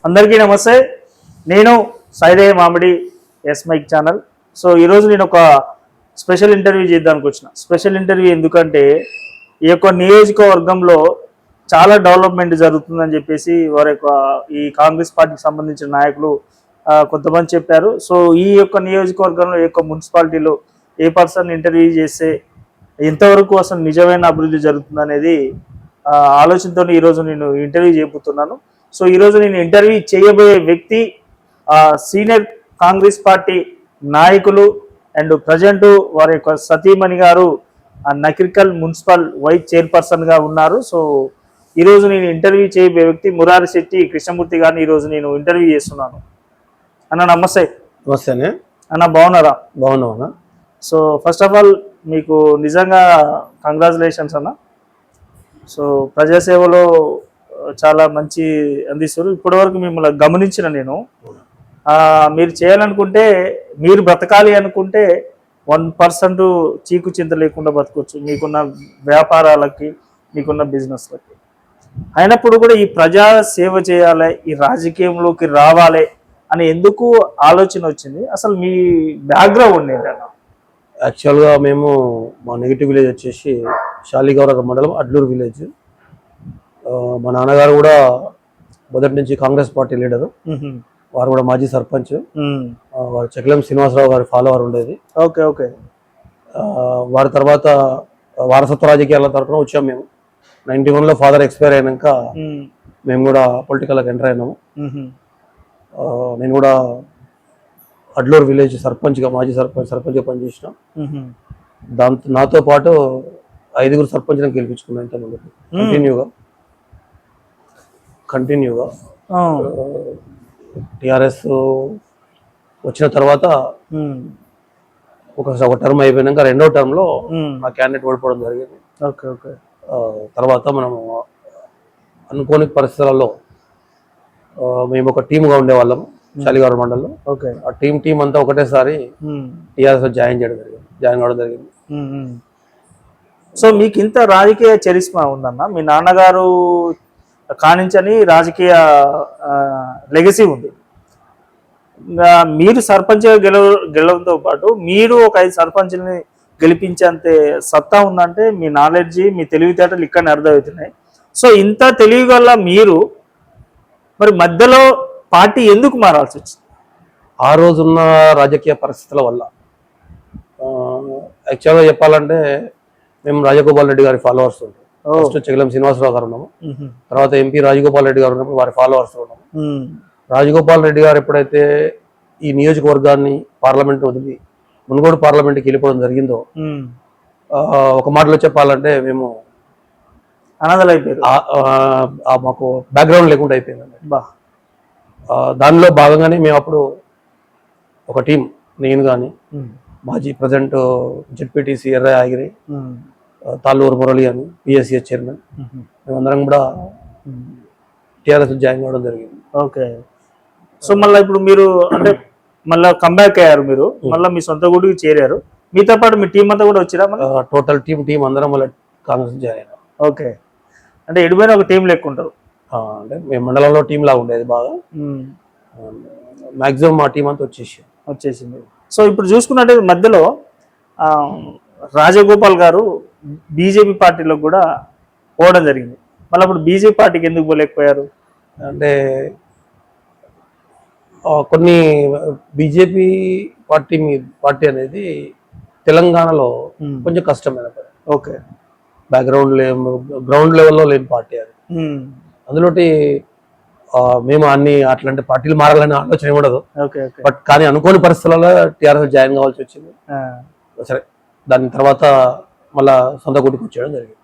అందరికీ నమస్తే. నేను సాయిదేయ మామిడి ఎస్ మైక్ ఛానల్. సో ఈరోజు నేను ఒక స్పెషల్ ఇంటర్వ్యూ చేద్దానికి వచ్చిన. స్పెషల్ ఇంటర్వ్యూ ఎందుకంటే ఈ యొక్క నియోజకవర్గంలో చాలా డెవలప్మెంట్ జరుగుతుందని చెప్పేసి వారి యొక్క ఈ కాంగ్రెస్ పార్టీకి సంబంధించిన నాయకులు కొంతమంది చెప్పారు. సో ఈ యొక్క నియోజకవర్గంలో ఈ యొక్క మున్సిపాలిటీలో ఏ పర్సన్ ఇంటర్వ్యూ చేస్తే ఎంతవరకు అసలు నిజమైన అభివృద్ధి జరుగుతుంది అనేది ఆలోచనతో ఈరోజు నేను ఇంటర్వ్యూ చేయబోతున్నాను. సో ఈరోజు నేను ఇంటర్వ్యూ చేయబోయే వ్యక్తి సీనియర్ కాంగ్రెస్ పార్టీ నాయకులు అండ్ ప్రజెంట్ వారి యొక్క సతీమణి గారు నకిరికల్ మున్సిపల్ వైస్ చైర్పర్సన్గా ఉన్నారు. సో ఈరోజు నేను ఇంటర్వ్యూ చేయబోయే వ్యక్తి మురారి శెట్టి కృష్ణమూర్తి గారిని ఈరోజు నేను ఇంటర్వ్యూ చేస్తున్నాను. అన్న నమస్తే. నమస్తేనే అన్న, బాగున్నారా? బాగున్నావన్నా. సో ఫస్ట్ ఆఫ్ ఆల్ మీకు నిజంగా కంగ్రాచులేషన్స్ అన్న. సో ప్రజాసేవలో చాలా మంచి అందిస్తారు. ఇప్పటివరకు మిమ్మల్ని గమనించిన నేను మీరు చేయాలనుకుంటే, మీరు బ్రతకాలి అనుకుంటే 1% చీకు చింత లేకుండా బతకొచ్చు మీకున్న వ్యాపారాలకి, మీకున్న బిజినెస్లకి. అయినప్పుడు కూడా ఈ ప్రజా సేవ చేయాలి, ఈ రాజకీయంలోకి రావాలి అని ఎందుకు ఆలోచన వచ్చింది? అసలు మీ బ్యాక్గ్రౌండ్ ఏంటన్నా? యాక్చువల్గా మేము మా నెగిటివ్ విలేజ్ వచ్చేసి శాలిగౌర మండలం అడ్లూరు విలేజ్. మా నాన్నగారు కూడా మొదటి నుంచి కాంగ్రెస్ పార్టీ లీడరు. వారు కూడా మాజీ సర్పంచ్. వారు చక్లం శ్రీనివాసరావు గారి ఫాలోవర్ ఉండేది. Okay okay. వారి తర్వాత వారసత్వ రాజకీయాల తరఫున వచ్చాం మేము. 91లో ఫాదర్ ఎక్స్పైర్ అయినాక మేము కూడా పొలిటికల్కి ఎంటర్ అయినాము. నేను కూడా అడ్లూరు విలేజ్ సర్పంచ్గా, మాజీ సర్పంచ్గా పనిచేసిన. దాంతో నాతో పాటు 5 సర్పంచ్లను గెలిపించుకున్నాను ఇంతమంది కంటిన్యూగా. టిఆర్ఎస్ వచ్చిన తర్వాత ఒక టర్మ్ అయిపోయినాక రెండో టర్మ్లో ఆ క్యాండిడేట్ ఓడిపోవడం జరిగింది. Okay okay. తర్వాత మనము అనుకోని పరిస్థితులలో మేము ఒక టీమ్గా ఉండేవాళ్ళము శాలిగౌర మండలంలో. ఓకే. ఆ టీం అంతా ఒకటేసారి టీఆర్ఎస్ జాయిన్ కావడం జరిగింది. సో మీకు ఇంత రాజకీయ చరిష్మా ఉందన్న. మీ నాన్నగారు కానించని రాజకీయ లెగసీ ఉంది. మీరు సర్పంచ్గా గెలవడంతో పాటు మీరు ఒక 5 సర్పంచ్ని గెలిపించేంత సత్తా ఉందంటే మీ నాలెడ్జి, మీ తెలివితేటలు ఇక్కడనే అర్థమవుతున్నాయి. సో ఇంత తెలివి వల్ల మీరు మరి మధ్యలో పార్టీ ఎందుకు మారాల్సి వచ్చింది? ఆ రోజున్న రాజకీయ పరిస్థితుల వల్ల. యాక్చువల్గా చెప్పాలంటే మేము రాజగోపాల్ రెడ్డి గారి ఫాలోవర్స్ ఉంటాం. ఫస్ట్ చక్లం శ్రీనివాసరావు గారు ఉన్నాము, తర్వాత ఎంపీ రాజగోపాల్ రెడ్డి గారు ఉన్నప్పుడు వారి ఫాలోవర్స్ ఉన్నాము. రాజగోపాల్ రెడ్డి గారు ఎప్పుడైతే ఈ నియోజకవర్గాన్ని పార్లమెంట్ వదిలి మునుగోడు పార్లమెంట్కి వెళ్ళిపోవడం జరిగిందో, ఒక మాటలో చెప్పాలంటే మేము అనాథలు అయిపోయారు. మాకు బ్యాక్గ్రౌండ్ లేకుండా అయిపోయిందండి. దానిలో భాగంగానే మేము అప్పుడు ఒక టీం, నేను కానీ మాజీ ప్రజెంట్ జెడ్పీటీసీ ఎర్ర ఆగిరి, తాళ్ళూరు మురళి అని పిఎస్సిఎస్ చైర్మన్, మేమందరం కూడా టీఆర్ఎస్ జాయిన్ అవ్వడం జరిగింది. ఓకే. సో మళ్ళీ ఇప్పుడు మీరు అంటే మళ్ళీ కంబ్యాక్ అయ్యారు, మీరు మళ్ళీ మీ సొంత గుడికి చేరారు. మీతో పాటు మీ టీం అంతా కూడా వచ్చిరా? టోటల్ టీం అందరం మళ్ళీ కాంగ్రెస్ జాయిన్ అయినా. ఓకే. అంటే ఎడిపోయిన ఒక టీం లెక్క ఉంటారు. అంటే మేము మండలంలో టీం లాగా ఉండేది బాగా. మ్యాక్సిమం మా టీం అంతా వచ్చేసింది. సో ఇప్పుడు చూసుకున్నట్టు మధ్యలో రాజగోపాల్ గారు బీజేపీ పార్టీలో కూడా పోవడం జరిగింది. మళ్ళీ అప్పుడు బీజేపీ పార్టీకి ఎందుకు పోలేకపోయారు? అంటే కొన్ని బీజేపీ పార్టీ అనేది తెలంగాణలో కొంచెం కష్టమైన పని. ఓకే. గ్రౌండ్ లెవెల్లో లేని పార్టీ అది. అందులోటి మేము అట్లాంటి పార్టీలు మారాలనే ఆలోచన ఉండదు. బట్ కానీ అనుకోని పరిస్థితులలో టీఆర్ఎస్ జాయిన్ కావాల్సి వచ్చింది. సరే, దాని తర్వాత మళ్ళా సొంత గుడికి వచ్చేయడం జరిగింది.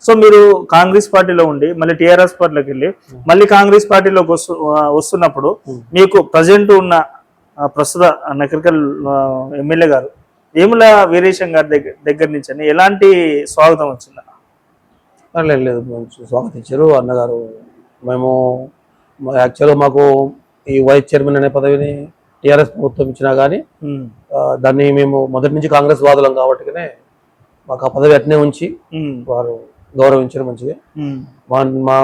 సో మీరు కాంగ్రెస్ పార్టీలో ఉండి మళ్ళీ టీఆర్ఎస్ పార్టీలోకి వెళ్ళి మళ్ళీ కాంగ్రెస్ పార్టీలోకి వస్తున్నప్పుడు మీకు ప్రజెంట్ ఉన్న ప్రస్తుత నకిరికల్ ఎమ్మెల్యే గారు వేముల వీరేశం గారి దగ్గర నుంచి అని ఎలాంటి స్వాగతం వచ్చిందా? లేదు, స్వాగతించారు అన్నగారు. మేము యాక్చువల్గా మాకు ఈ వైస్ చైర్మన్ అనే పదవిని టీఆర్ఎస్ ప్రభుత్వం ఇచ్చినా కానీ దాన్ని మేము మొదటి నుంచి కాంగ్రెస్ వాదులం కాబట్టి మాకు ఆ పదవి అట్నే ఉంచి వారు గౌరవించారు మంచిగా. మా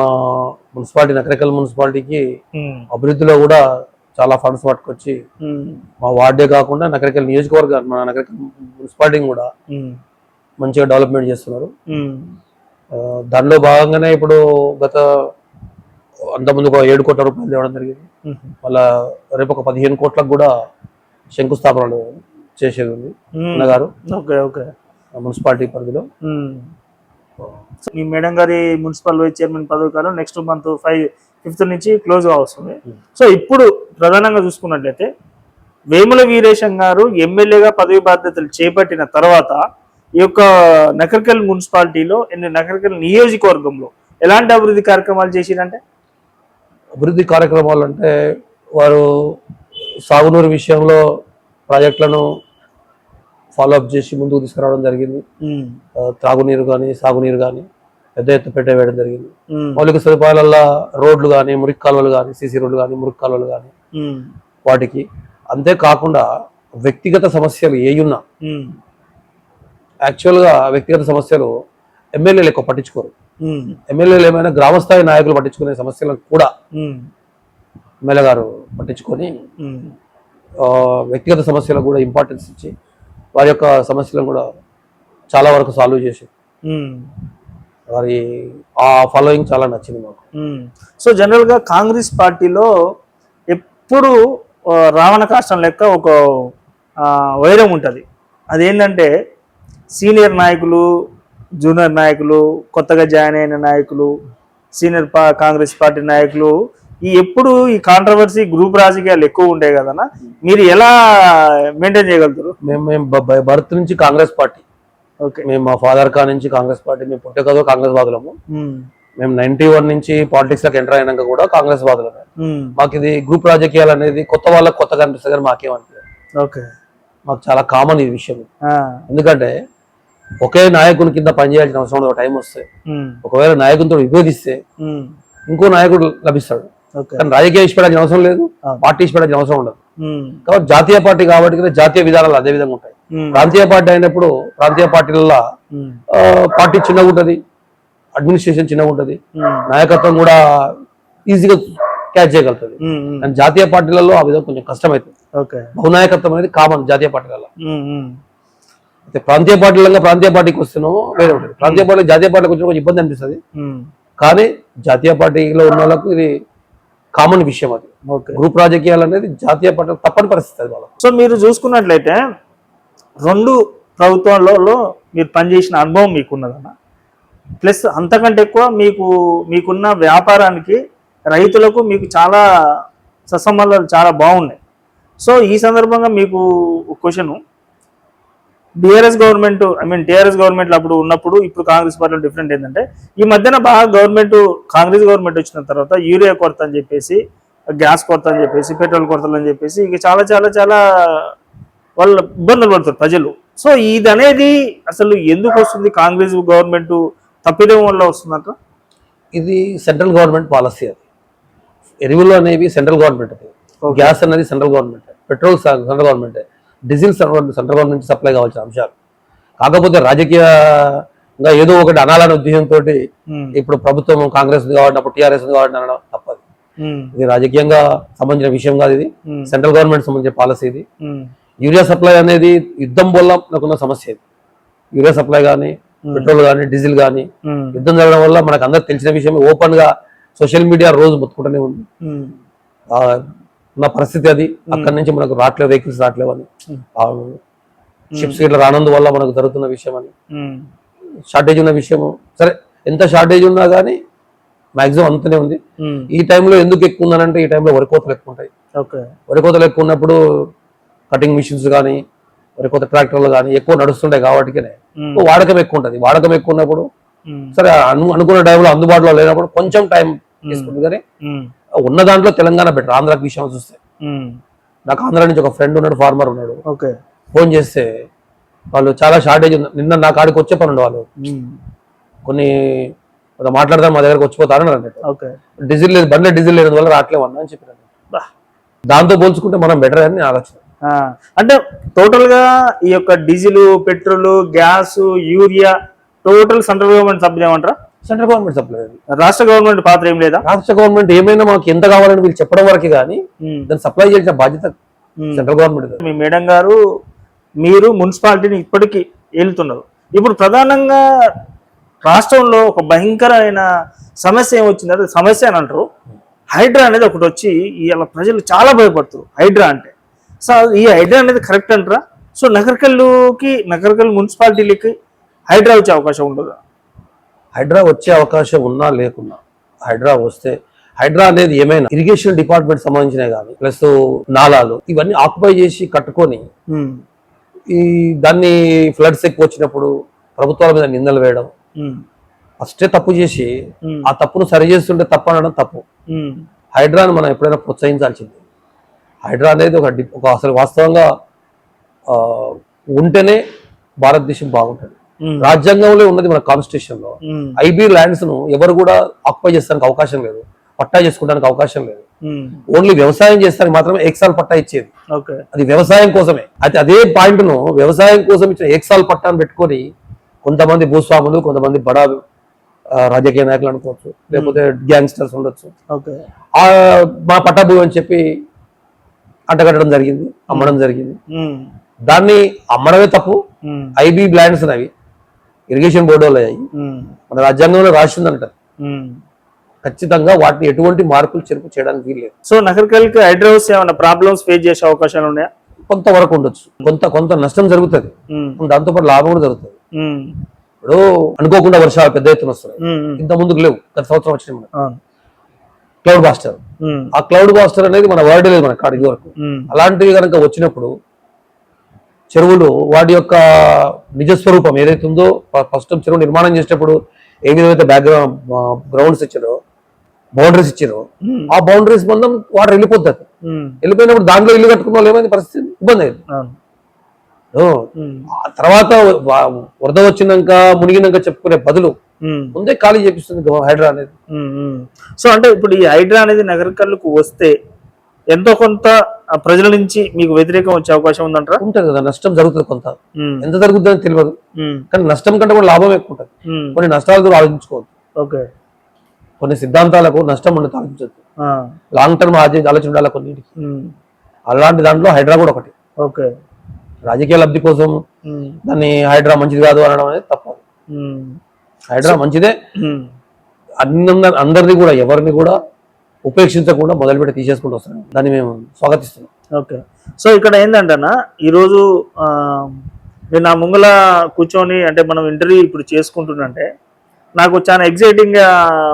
మున్సిపాలిటీ నకరికల్ మున్సిపాలిటీకి ఉమ్, అభివృద్ధిలో కూడా చాలా ఫండ్స్ పట్టుకొచ్చి ఉమ్, మా వార్డే కాకుండా నకరికల్ నియోజకవర్గాన్ని మన నకరికల్ మున్సిపాలిటీని కూడా ఉమ్, మంచిగా డెవలప్మెంట్ చేస్తున్నారు. ఉమ్, దానిలో భాగంగానే ఇప్పుడు గత అంతకుముందు ఒక 7 కోట్ల రూపాయలు తేవడం జరిగింది. ఉమ్, మళ్ళా రేపు ఒక 15 కోట్లకు కూడా శంకుస్థాపనలు చేసేది ఉంది అన్నగారు ఓకే ఓకే. మున్సిపాలిటీ పరిధిలో. సో ఈ మేడం గారి మున్సిపల్ వైస్ చైర్మన్ పదవి కాలం నెక్స్ట్ మంత్ 5th నుంచి క్లోజ్ వస్తుంది. సో ఇప్పుడు ప్రధానంగా చూసుకున్నట్లయితే వేముల వీరేశం గారు ఎమ్మెల్యేగా పదవి బాధ్యతలు చేపట్టిన తర్వాత ఈ యొక్క నకరికల్ మున్సిపాలిటీలో నకరికల్ నియోజకవర్గంలో ఎలాంటి అభివృద్ధి కార్యక్రమాలు చేసిరంటే? అభివృద్ధి కార్యక్రమాలు అంటే వారు సాగునీరు విషయంలో ప్రాజెక్టులను ఫాలోఅప్ చేసి ముందుకు తీసుకురావడం జరిగింది. త్రాగునీరు కానీ సాగునీరు కానీ పెద్ద ఎత్తు వేయడం జరిగింది. మౌలిక సదుపాయాలలో రోడ్లు కానీ మురికి కాలువలు కానీ సీసీ రోడ్లు కానీ మురికి కాలువలు కానీ వాటికి. అంతేకాకుండా వ్యక్తిగత సమస్యలు ఏయున్నా యాక్చువల్గా వ్యక్తిగత సమస్యలు ఎమ్మెల్యేలు ఎక్కువ పట్టించుకోరు. ఎమ్మెల్యేలు ఏమైనా గ్రామస్థాయి నాయకులు పట్టించుకునే సమస్యలను కూడా ఎమ్మెల్యే గారు పట్టించుకొని వ్యక్తిగత సమస్యలకు కూడా ఇంపార్టెన్స్ ఇచ్చి వారి యొక్క సమస్యలను కూడా చాలా వరకు సాల్వ్ చేసి వారి ఆ ఫాలోయింగ్ చాలా నచ్చింది మాకు. సో జనరల్గా కాంగ్రెస్ పార్టీలో ఎప్పుడు రావణ కాష్టం లెక్క ఒక వైరం ఉంటుంది. అదేంటంటే సీనియర్ నాయకులు, జూనియర్ నాయకులు, కొత్తగా జాయిన్ అయిన నాయకులు, సీనియర్ కాంగ్రెస్ పార్టీ నాయకులు ఎప్పుడు ఈ కాంట్రవర్సీ గ్రూప్ రాజకీయాలు ఎక్కువ ఉంటాయి కదన్నా, మీరు ఎలా మెయింటైన్ చేయగలుగుతారు? మేము బర్త్ నుంచి కాంగ్రెస్ పార్టీ. ఓకే. మేము మా ఫాదర్ కా నుంచి కాంగ్రెస్ పార్టీ. మేము పుట్టే కదా కాంగ్రెస్ వాదులము. మేము 91 నుంచి పాలిటిక్స్ లోకి ఎంటర్ అయినాక కూడా కాంగ్రెస్ వాదులమే. మాకు ఇది గ్రూప్ రాజకీయాలు అనేది కొత్త వాళ్ళకి కొత్తగా అనిపిస్తుంది కానీ మాకేమనిపిస్తుంది. ఓకే. మాకు చాలా కామన్ ఈ విషయం. ఎందుకంటే ఒకే నాయకుని కింద పనిచేయాల్సిన అవసరం ఒక టైం వస్తే ఒకవేళ నాయకునితో విభేదిస్తే ఇంకో నాయకుడు లభిస్తాడు. కానీ రాజకీయ ఇష్టపడాల్సిన అవసరం లేదు, పార్టీ ఇష్టపడాల్సిన అవసరం ఉండదు. కాబట్టి జాతీయ పార్టీ కాబట్టి జాతీయ విధానాలు అదే విధంగా ఉంటాయి. ప్రాంతీయ పార్టీ అయినప్పుడు ప్రాంతీయ పార్టీలలో పార్టీ చిన్నగా ఉంటుంది, అడ్మినిస్ట్రేషన్ చిన్నగా ఉంటుంది, నాయకత్వం కూడా ఈజీగా క్యాచ్ చేయగలుగుతుంది. కానీ జాతీయ పార్టీలలో ఆ విధంగా కొంచెం కష్టమవుతుంది. బహునాయకత్వం అనేది కామన్ జాతీయ పార్టీలలో. అయితే ప్రాంతీయ పార్టీలంగా ప్రాంతీయ పార్టీకి వస్తున్నాము వేరే ఉంటుంది. ప్రాంతీయ పార్టీ జాతీయ పార్టీకి వచ్చిన కొంచెం ఇబ్బంది అనిపిస్తుంది. కానీ జాతీయ పార్టీలో ఉన్న వాళ్ళకు ఇది కామన్ విషయం. అది గ్రూప్ రాజకీయాలు అనేది జాతీయ పార్టీ తప్పని పరిస్థితి అది వాళ్ళకు. సో మీరు చూసుకున్నట్లయితే 2 ప్రభుత్వాలలో మీరు పనిచేసిన అనుభవం మీకున్నదన్న, ప్లస్ అంతకంటే ఎక్కువ మీకున్న వ్యాపారానికి రైతులకు మీకు చాలా సత్సంబంధాలు చాలా బాగున్నాయి. సో ఈ సందర్భంగా మీకు క్వశ్చన్, టీఆర్ఎస్ గవర్నమెంట్ అప్పుడు ఉన్నప్పుడు ఇప్పుడు కాంగ్రెస్ పార్టీలో డిఫరెంట్ ఏంటంటే ఈ మధ్యన బాగా కాంగ్రెస్ గవర్నమెంట్ వచ్చిన తర్వాత యూరియా కొరత అని చెప్పేసి, గ్యాస్ కొరత అని చెప్పేసి, పెట్రోల్ కొరతలు అని చెప్పేసి ఇక చాలా చాలా చాలా వాళ్ళు ఇబ్బందులు పడుతారు ప్రజలు. సో ఇది అనేది అసలు ఎందుకు వస్తుంది? కాంగ్రెస్ గవర్నమెంట్ తప్పిదం వల్ల వస్తుందంట. ఇది సెంట్రల్ గవర్నమెంట్ పాలసీ. అది ఎరువులు అనేవి సెంట్రల్ గవర్నమెంట్, గ్యాస్ అనేది central government, petrol central government, diesel central government supply కావాల్సిన అంశాలు. కాకపోతే రాజకీయంగా ఏదో ఒకటి అనాలనే ఉద్దేశంతో ఇప్పుడు ప్రభుత్వం కాంగ్రెస్ కాబట్టి అప్పుడు టీఆర్ఎస్ కాబట్టి అనడం తప్పదు. ఇది రాజకీయంగా సంబంధించిన విషయం కాదు, ఇది సెంట్రల్ గవర్నమెంట్ సంబంధించిన పాలసీ. ఇది యూరియా సప్లై అనేది యుద్ధం వల్ల నాకున్న సమస్య. ఇది యూరియా సప్లై కానీ పెట్రోల్ కానీ డీజిల్ కానీ యుద్ధం జరగడం వల్ల మనకు అందరికి తెలిసిన విషయం. ఓపెన్ గా సోషల్ మీడియా రోజు మొత్తుకుంటూనే ఉంది ఉన్న పరిస్థితి అది. అక్కడి నుంచి మనకు రావట్లేదు, వెహికల్స్ రావట్లేవు అని, షిప్స్ ఇట్లా రానందు వల్ల మనకు జరుగుతున్న విషయం అని, షార్టేజ్ ఉన్న విషయము. సరే ఎంత షార్టేజ్ ఉన్నా కానీ మాక్సిమం అంతనే ఉంది. ఈ టైంలో ఎందుకు ఎక్కువ ఉందనంటే ఈ టైంలో వరి కోతలు ఎక్కువ ఉంటాయి. వరి కోతలు ఎక్కువ ఉన్నప్పుడు కటింగ్ మిషన్స్ కానీ వరి కోత ట్రాక్టర్లు కానీ ఎక్కువ నడుస్తుంటాయి కాబట్టి వాడకం ఎక్కువ ఉంటుంది. వాడకం ఎక్కువ ఉన్నప్పుడు సరే అనుకున్న టైంలో అందుబాటులో లేనప్పుడు కొంచెం టైం తీసుకుంటుంది. కానీ ఉన్న దాంట్లో తెలంగాణ బెటర్. ఆంధ్రాకి విషయం చూస్తే నాకు ఆంధ్ర నుంచి ఒక ఫ్రెండ్ ఉన్నాడు, ఫార్మర్ ఉన్నాడు. ఫోన్ చేస్తే వాళ్ళు చాలా షార్టేజ్ ఉంది. నిన్న నా కాడికి వచ్చే పని వాళ్ళు కొన్ని మాట్లాడదాం మా దగ్గరకు వచ్చిపోతారని అన్నట్టు. డీజిల్ లేదు, బండ్లో డీజిల్ లేని వల్ల రావట్లేవు అన్న అని చెప్పిన. దాంతో పోల్చుకుంటే మనం బెటర్ అని ఆలోచన. అంటే టోటల్ గా ఈ యొక్క diesel, petrol, gas, urea total central government సభ్యులు ఏమంటారా? Central government supply. రాష్ట్ర గవర్నమెంట్ పాత్ర ఏం లేదా? రాష్ట్ర గవర్నమెంట్ ఏమైనా మాకు ఎంత కావాలని వీళ్ళు చెప్పడం వరకు కానీ దాన్ని సప్లై చేసిన బాధ్యత సెంట్రల్ గవర్నమెంట్. మీ మేడం గారు మీరు మున్సిపాలిటీని ఇప్పటికీ ఏలుతున్నారు. ఇప్పుడు ప్రధానంగా రాష్ట్రంలో ఒక భయంకరమైన సమస్య ఏమొచ్చిందంటే, సమస్య అని అంటారు, హైడ్రా అనేది ఒకటి వచ్చి ఇలా ప్రజలు చాలా భయపడుతారు హైడ్రా అంటే. సో ఈ హైడ్రా అనేది కరెక్ట్ అంటారా? సో నగరకల్ మున్సిపాలిటీలకి హైడ్రా వచ్చే అవకాశం ఉండదు? హైడ్రా వచ్చే అవకాశం ఉన్నా లేకున్నా, హైడ్రా వస్తే, హైడ్రా అనేది ఏమైనా ఇరిగేషన్ డిపార్ట్మెంట్ సంబంధించినవి కానీ ప్లస్ నాలాలు ఇవన్నీ ఆక్యుపై చేసి కట్టుకొని ఈ దాన్ని ఫ్లడ్స్ ఎక్కువ వచ్చినప్పుడు ప్రభుత్వాల మీద నిందలు వేయడం, ఫస్టే తప్పు చేసి ఆ తప్పును సరి చేస్తుంటే తప్పు అనడం తప్పు. హైడ్రాను మనం ఎప్పుడైనా ప్రోత్సహించాల్సింది. హైడ్రా అనేది ఒక అసలు వాస్తవంగా ఉంటేనే భారతదేశం బాగుంటుంది. రాజ్యాంగంలో ఉన్నది మన కాన్స్టిట్యూషన్ లో ఐబీ ల్యాండ్స్ ను ఎవరు కూడా ఆక్యుపై చేస్తానికి అవకాశం లేదు, పట్టా చేసుకోవడానికి అవకాశం లేదు. ఓన్లీ వ్యవసాయం చేస్తానికి మాత్రమే ఏక్సాల్ పట్టా ఇచ్చేది. అది వ్యవసాయం కోసమే. అయితే అదే పాయింట్ ను వ్యవసాయం కోసం ఇచ్చిన ఏక్సాల్ పట్టాను పెట్టుకొని కొంతమంది భూస్వాములు, కొంతమంది బడా రాజకీయ నాయకులు అనుకోవచ్చు, లేకపోతే గ్యాంగ్స్టర్స్ ఉండొచ్చు, మా పట్టా భూమి అని చెప్పి అంటగట్టడం జరిగింది, అమ్మడం జరిగింది. దాన్ని అమ్మడమే తప్పు. ఐబీ ల్యాండ్స్ అవి ఇరిగేషన్ బోర్డు వాళ్ళు అయ్యాయి, మన రాజ్యాంగంలో రాసిందంట. ఖచ్చితంగా వాటిని ఎటువంటి మార్పులు చెరుపు చేయడానికి వీల్లేదు. సో నగరకల్కి హైడ్రోస్ ఏమైనా ప్రాబ్లమ్స్ ఫేస్ చేసే అవకాశాలు ఉన్నాయా? కొంతవరకు ఉండొచ్చు, కొంత నష్టం జరుగుతుంది, దాంతోపాటు లాభం కూడా జరుగుతుంది. ఇప్పుడు అనుకోకుండా వర్షాలు పెద్ద ఎత్తున వస్తున్నాయి, ఇంత ముందుకు లేవు, గత సంవత్సరం వచ్చినాయి. క్లౌడ్ బాస్టర్, ఆ క్లౌడ్ బాస్టర్ అనేది మన వర్డ్ లేదు మన కాడికి వరకు. అలాంటివి కనుక వచ్చినప్పుడు చెరువులు వాటి యొక్క నిజస్వరూపం ఏదైతే ఉందో, ఫస్ట్ చెరువు నిర్మాణం చేసేటప్పుడు ఏ విధమైతే బ్యాక్గ్రౌండ్ గ్రౌండ్స్ ఇచ్చారో, బౌండరీస్ ఇచ్చారో, ఆ బౌండరీస్ మొత్తం వాటర్ వెళ్ళిపోతుంది. వెళ్ళిపోయినప్పుడు దాంట్లో ఇల్లు కట్టుకున్న వాళ్ళు ఏమైంది పరిస్థితి ఇబ్బంది అయింది. ఆ తర్వాత వరద వచ్చినాక మునిగినాక చెప్పుకునే బదులు ముందే ఖాళీ చేపిస్తుంది హైడ్రా అనేది. సో అంటే ఇప్పుడు ఈ హైడ్రా అనేది నగరకల్లుకు వస్తే ఎంతో కొంత ప్రజల నుంచి మీకు వ్యతిరేకం వచ్చే అవకాశం ఉందంటారా? ఉంటుంది కదా, నష్టం జరుగుతుంది. కొంత ఎంత జరుగుతుందని తెలియదు, కానీ నష్టం కంటే కూడా లాభం ఎక్కువ ఉంటుంది. కొన్ని నష్టాలు కూడా ఆలోచించుకోవద్దు. ఓకే, కొన్ని సిద్ధాంతాలకు నష్టం ఉండదు, ఆలోచించద్దు. లాంగ్ టర్మ్ ఆలోచన ఉండాలి కొన్నిటికి. అలాంటి దాంట్లో హైడ్రా కూడా ఒకటి. ఓకే, రాజకీయ లబ్ధి కోసం దాన్ని హైడ్రా మంచిది కాదు అనడం అనేది తప్పదు. హైడ్రా మంచిదే, అందరినీ కూడా ఎవరిని కూడా ఉపేక్షించకుండా మొదలుపెట్టి తీసేసుకుంటూ వస్తున్నాం, దాన్ని మేము స్వాగతిస్తున్నాం. ఓకే, సో ఇక్కడ ఏంటంటన్నా ఈరోజు నేను నా ముంగల కూర్చొని అంటే మనం ఇంటర్వ్యూ ఇప్పుడు చేసుకుంటున్నంటే నాకు చాలా ఎగ్జైటింగ్ గా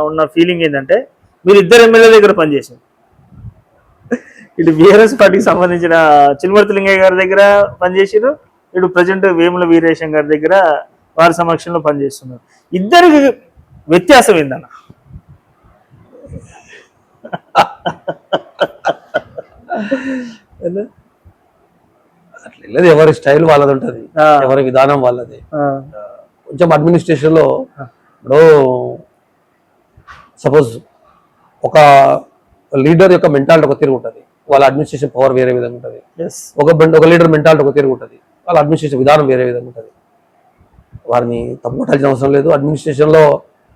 ఉన్న ఫీలింగ్ ఏంటంటే, మీరు ఇద్దరు ఎమ్మెల్యే దగ్గర పనిచేసారు. ఇటు బీఆర్ఎస్ పార్టీకి సంబంధించిన చిల్మర్తి లింగయ్య గారి దగ్గర పనిచేసారు, ఇటు ప్రజెంట్ వేముల వీరేశం గారి దగ్గర వారి సమక్షంలో పనిచేస్తున్నారు. ఇద్దరికి వ్యత్యాసం ఏందన్న? అట్లా ఎవరి స్టైల్ వాళ్ళది ఉంటుంది, ఎవరి విధానం వాళ్ళది. కొంచెం అడ్మినిస్ట్రేషన్ లో ఇప్పుడు సపోజ్ ఒక లీడర్ యొక్క మెంటాలిటీ ఒక తీరు ఉంటుంది, వాళ్ళ అడ్మినిస్ట్రేషన్ పవర్ వేరే విధంగా ఉంటుంది. ఒక లీడర్ మెంటాలిటీ ఒక తీరు ఉంటుంది, వాళ్ళ అడ్మినిస్ట్రేషన్ విధానం వేరే విధంగా ఉంటుంది. వారిని తప్పుపట్టాల్సిన అవసరం లేదు. అడ్మినిస్ట్రేషన్ లో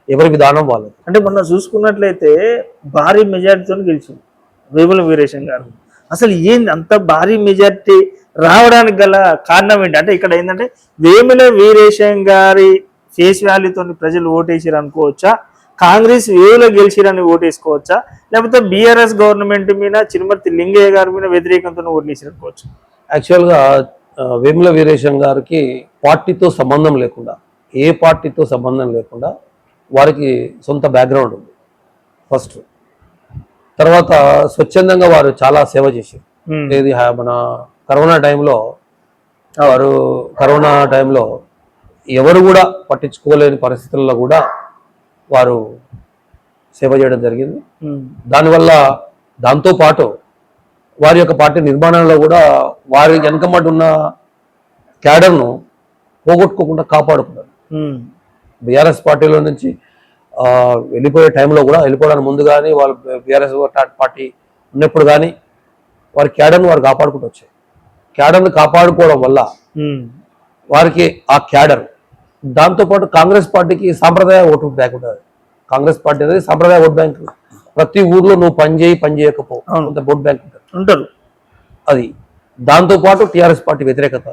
ఎవరి విధానం వాళ్ళది. అంటే మొన్న చూసుకున్నట్లయితే భారీ మెజారిటీతో గెలిచింది వేముల వీరేశం గారు. అసలు ఏంది అంత భారీ మెజారిటీ రావడానికి గల కారణం ఏంటి? అంటే ఇక్కడ ఏంటంటే వేముల వీరేశం గారి ఫేస్ వాల్యూతో ప్రజలు ఓటేసారు అనుకోవచ్చా, కాంగ్రెస్ వేవులో గెలిచిరని ఓటేసుకోవచ్చా, లేకపోతే బీఆర్ఎస్ గవర్నమెంట్ మీద చిరుమర్తి లింగయ్య గారి మీద వ్యతిరేకంతో ఓటేసారు అనుకోవచ్చు? యాక్చువల్గా వేముల వీరేశం గారికి పార్టీతో సంబంధం లేకుండా, ఏ పార్టీతో సంబంధం లేకుండా వారికి సొంత బ్యాక్గ్రౌండ్ ఉంది ఫస్ట్. తర్వాత స్వచ్ఛందంగా వారు చాలా సేవ చేశారు. ఏది మన కరోనా టైంలో ఎవరు కూడా పట్టించుకోలేని పరిస్థితుల్లో కూడా వారు సేవ చేయడం జరిగింది. దానివల్ల దాంతోపాటు వారి యొక్క పార్టీ నిర్మాణంలో కూడా వారి వెనకమ్మటి ఉన్న క్యాడర్ను పోగొట్టుకోకుండా కాపాడుకున్నారు. బీఆర్ఎస్ పార్టీలో నుంచి వెళ్ళిపోయే టైంలో కూడా, వెళ్ళిపోవడానికి ముందు కానీ వాళ్ళు బీఆర్ఎస్ పార్టీ ఉన్నప్పుడు కానీ వారి క్యాడర్ను వారు కాపాడుకుంటూ వచ్చారు. క్యాడర్ను కాపాడుకోవడం వల్ల వారికి ఆ క్యాడర్ దాంతోపాటు కాంగ్రెస్ పార్టీకి సాంప్రదాయ ఓటు బ్యాంక్ ఉంటుంది. కాంగ్రెస్ పార్టీ అనేది సాంప్రదాయ ఓట్ బ్యాంక్. ప్రతి ఊర్లో నువ్వు పని చేయకపో అంత ఓట్ బ్యాంక్ ఉంటారు. అది దాంతోపాటు టీఆర్ఎస్ పార్టీ వ్యతిరేకత,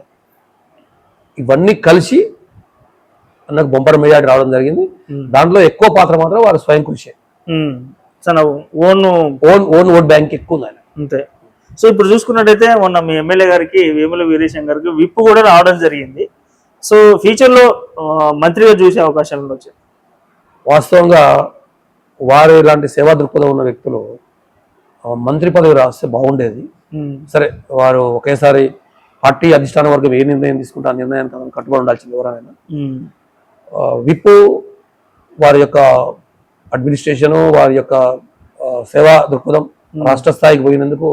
ఇవన్నీ కలిసి నాకు బొంపర్ మెజార్టీ రావడం జరిగింది. దాంట్లో ఎక్కువ పాత్ర మాత్రం వారు స్వయం కృషి. ఓన్ ఓట్ బ్యాంక్ ఎక్కువ ఉంది ఆయన. అంతే. సో ఇప్పుడు చూసుకున్నట్టయితే మొన్న మీ ఎమ్మెల్యే గారికి వేముల వీరేశం గారికి విప్పు కూడా రావడం జరిగింది. సో ఫ్యూచర్ లో మంత్రిగా చూసే అవకాశాలు ఉండొచ్చు. వాస్తవంగా వారు ఇలాంటి సేవా దృక్పథం ఉన్న వ్యక్తులు మంత్రి పదవి రాస్తే బాగుండేది. సరే, వారు ఒకేసారి పార్టీ అధిష్టాన వర్గం ఏ నిర్ణయం తీసుకుంటే ఆ నిర్ణయానికి కట్టుబడి ఉండాల్సింది ఎవరైనా. విప్పు వారి యొక్క అడ్మినిస్ట్రేషను, వారి యొక్క సేవా దృక్పథం రాష్ట్ర స్థాయికి పోయినందుకు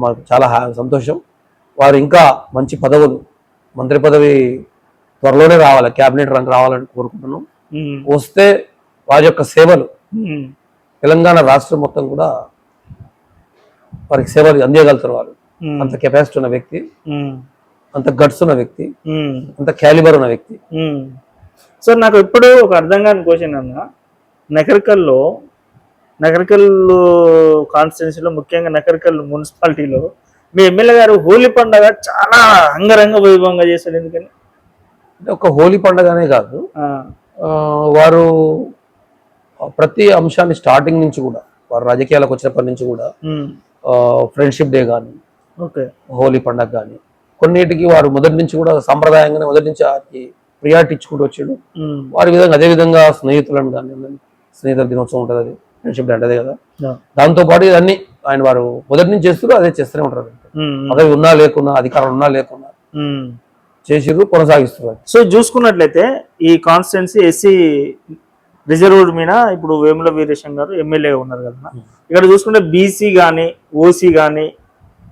మాకు చాలా సంతోషం. వారు ఇంకా మంచి పదవులు, మంత్రి పదవి త్వరలోనే రావాలి, క్యాబినెట్ రంగం రావాలని కోరుకుంటున్నాం. వస్తే వారి యొక్క సేవలు తెలంగాణ రాష్ట్రం మొత్తం కూడా వారికి సేవలు అందియగలుగుతారు. వారు అంత కెపాసిటీ ఉన్న వ్యక్తి, అంత గట్స్ ఉన్న వ్యక్తి, అంత క్యాలిబర్ ఉన్న వ్యక్తి. సో నాకు ఎప్పుడు ఒక అర్థం కాని క్వశ్చన్ అన్న, నకరికల్ కాన్స్టిట్యున్సీలో, ముఖ్యంగా నకరికల్ మున్సిపాలిటీలో మీ ఎమ్మెల్యే గారు హోలీ పండుగ చాలా అంగరంగ వైభవంగా చేశాడు. ఎందుకని అంటే ఒక హోలీ పండుగనే కాదు, వారు ప్రతి అంశాన్ని స్టార్టింగ్ నుంచి కూడా, వారు రాజకీయాలకు వచ్చినప్పటి నుంచి కూడా ఫ్రెండ్షిప్ డే కానీ, హోలీ పండుగ కానీ, కొన్నిటికి వారు మొదటి నుంచి కూడా సాంప్రదాయంగానే మొదటి నుంచి ప్రియారిటీ ఇచ్చుకుంటూ వచ్చాడు. వారి విధంగా అదే విధంగా స్నేహితులను కానీ, స్నేహితుల దినోత్సవం ఉంటుంది, అది ఫ్రెండ్షిప్ డే అంటే కదా. దాంతో పాటు ఇవన్నీ ఆయన వారు మొదటి నుంచి చేస్తారు, అదే చేస్తూనే ఉంటారు. పదవి ఉన్నా లేకున్నా, అధికారం ఉన్నా లేకున్నా చేసిర్రు, కొనసాగిస్తున్నారు. సో చూసుకున్నట్లయితే ఈ కాన్స్టిట్యున్సీ ఎస్సీ రిజర్వ్డ్ మీద ఇప్పుడు వేముల వీరేశం గారు ఎమ్మెల్యేగా ఉన్నారు కదా. ఇక్కడ చూసుకుంటే బీసీ కానీ ఓసీ కానీ,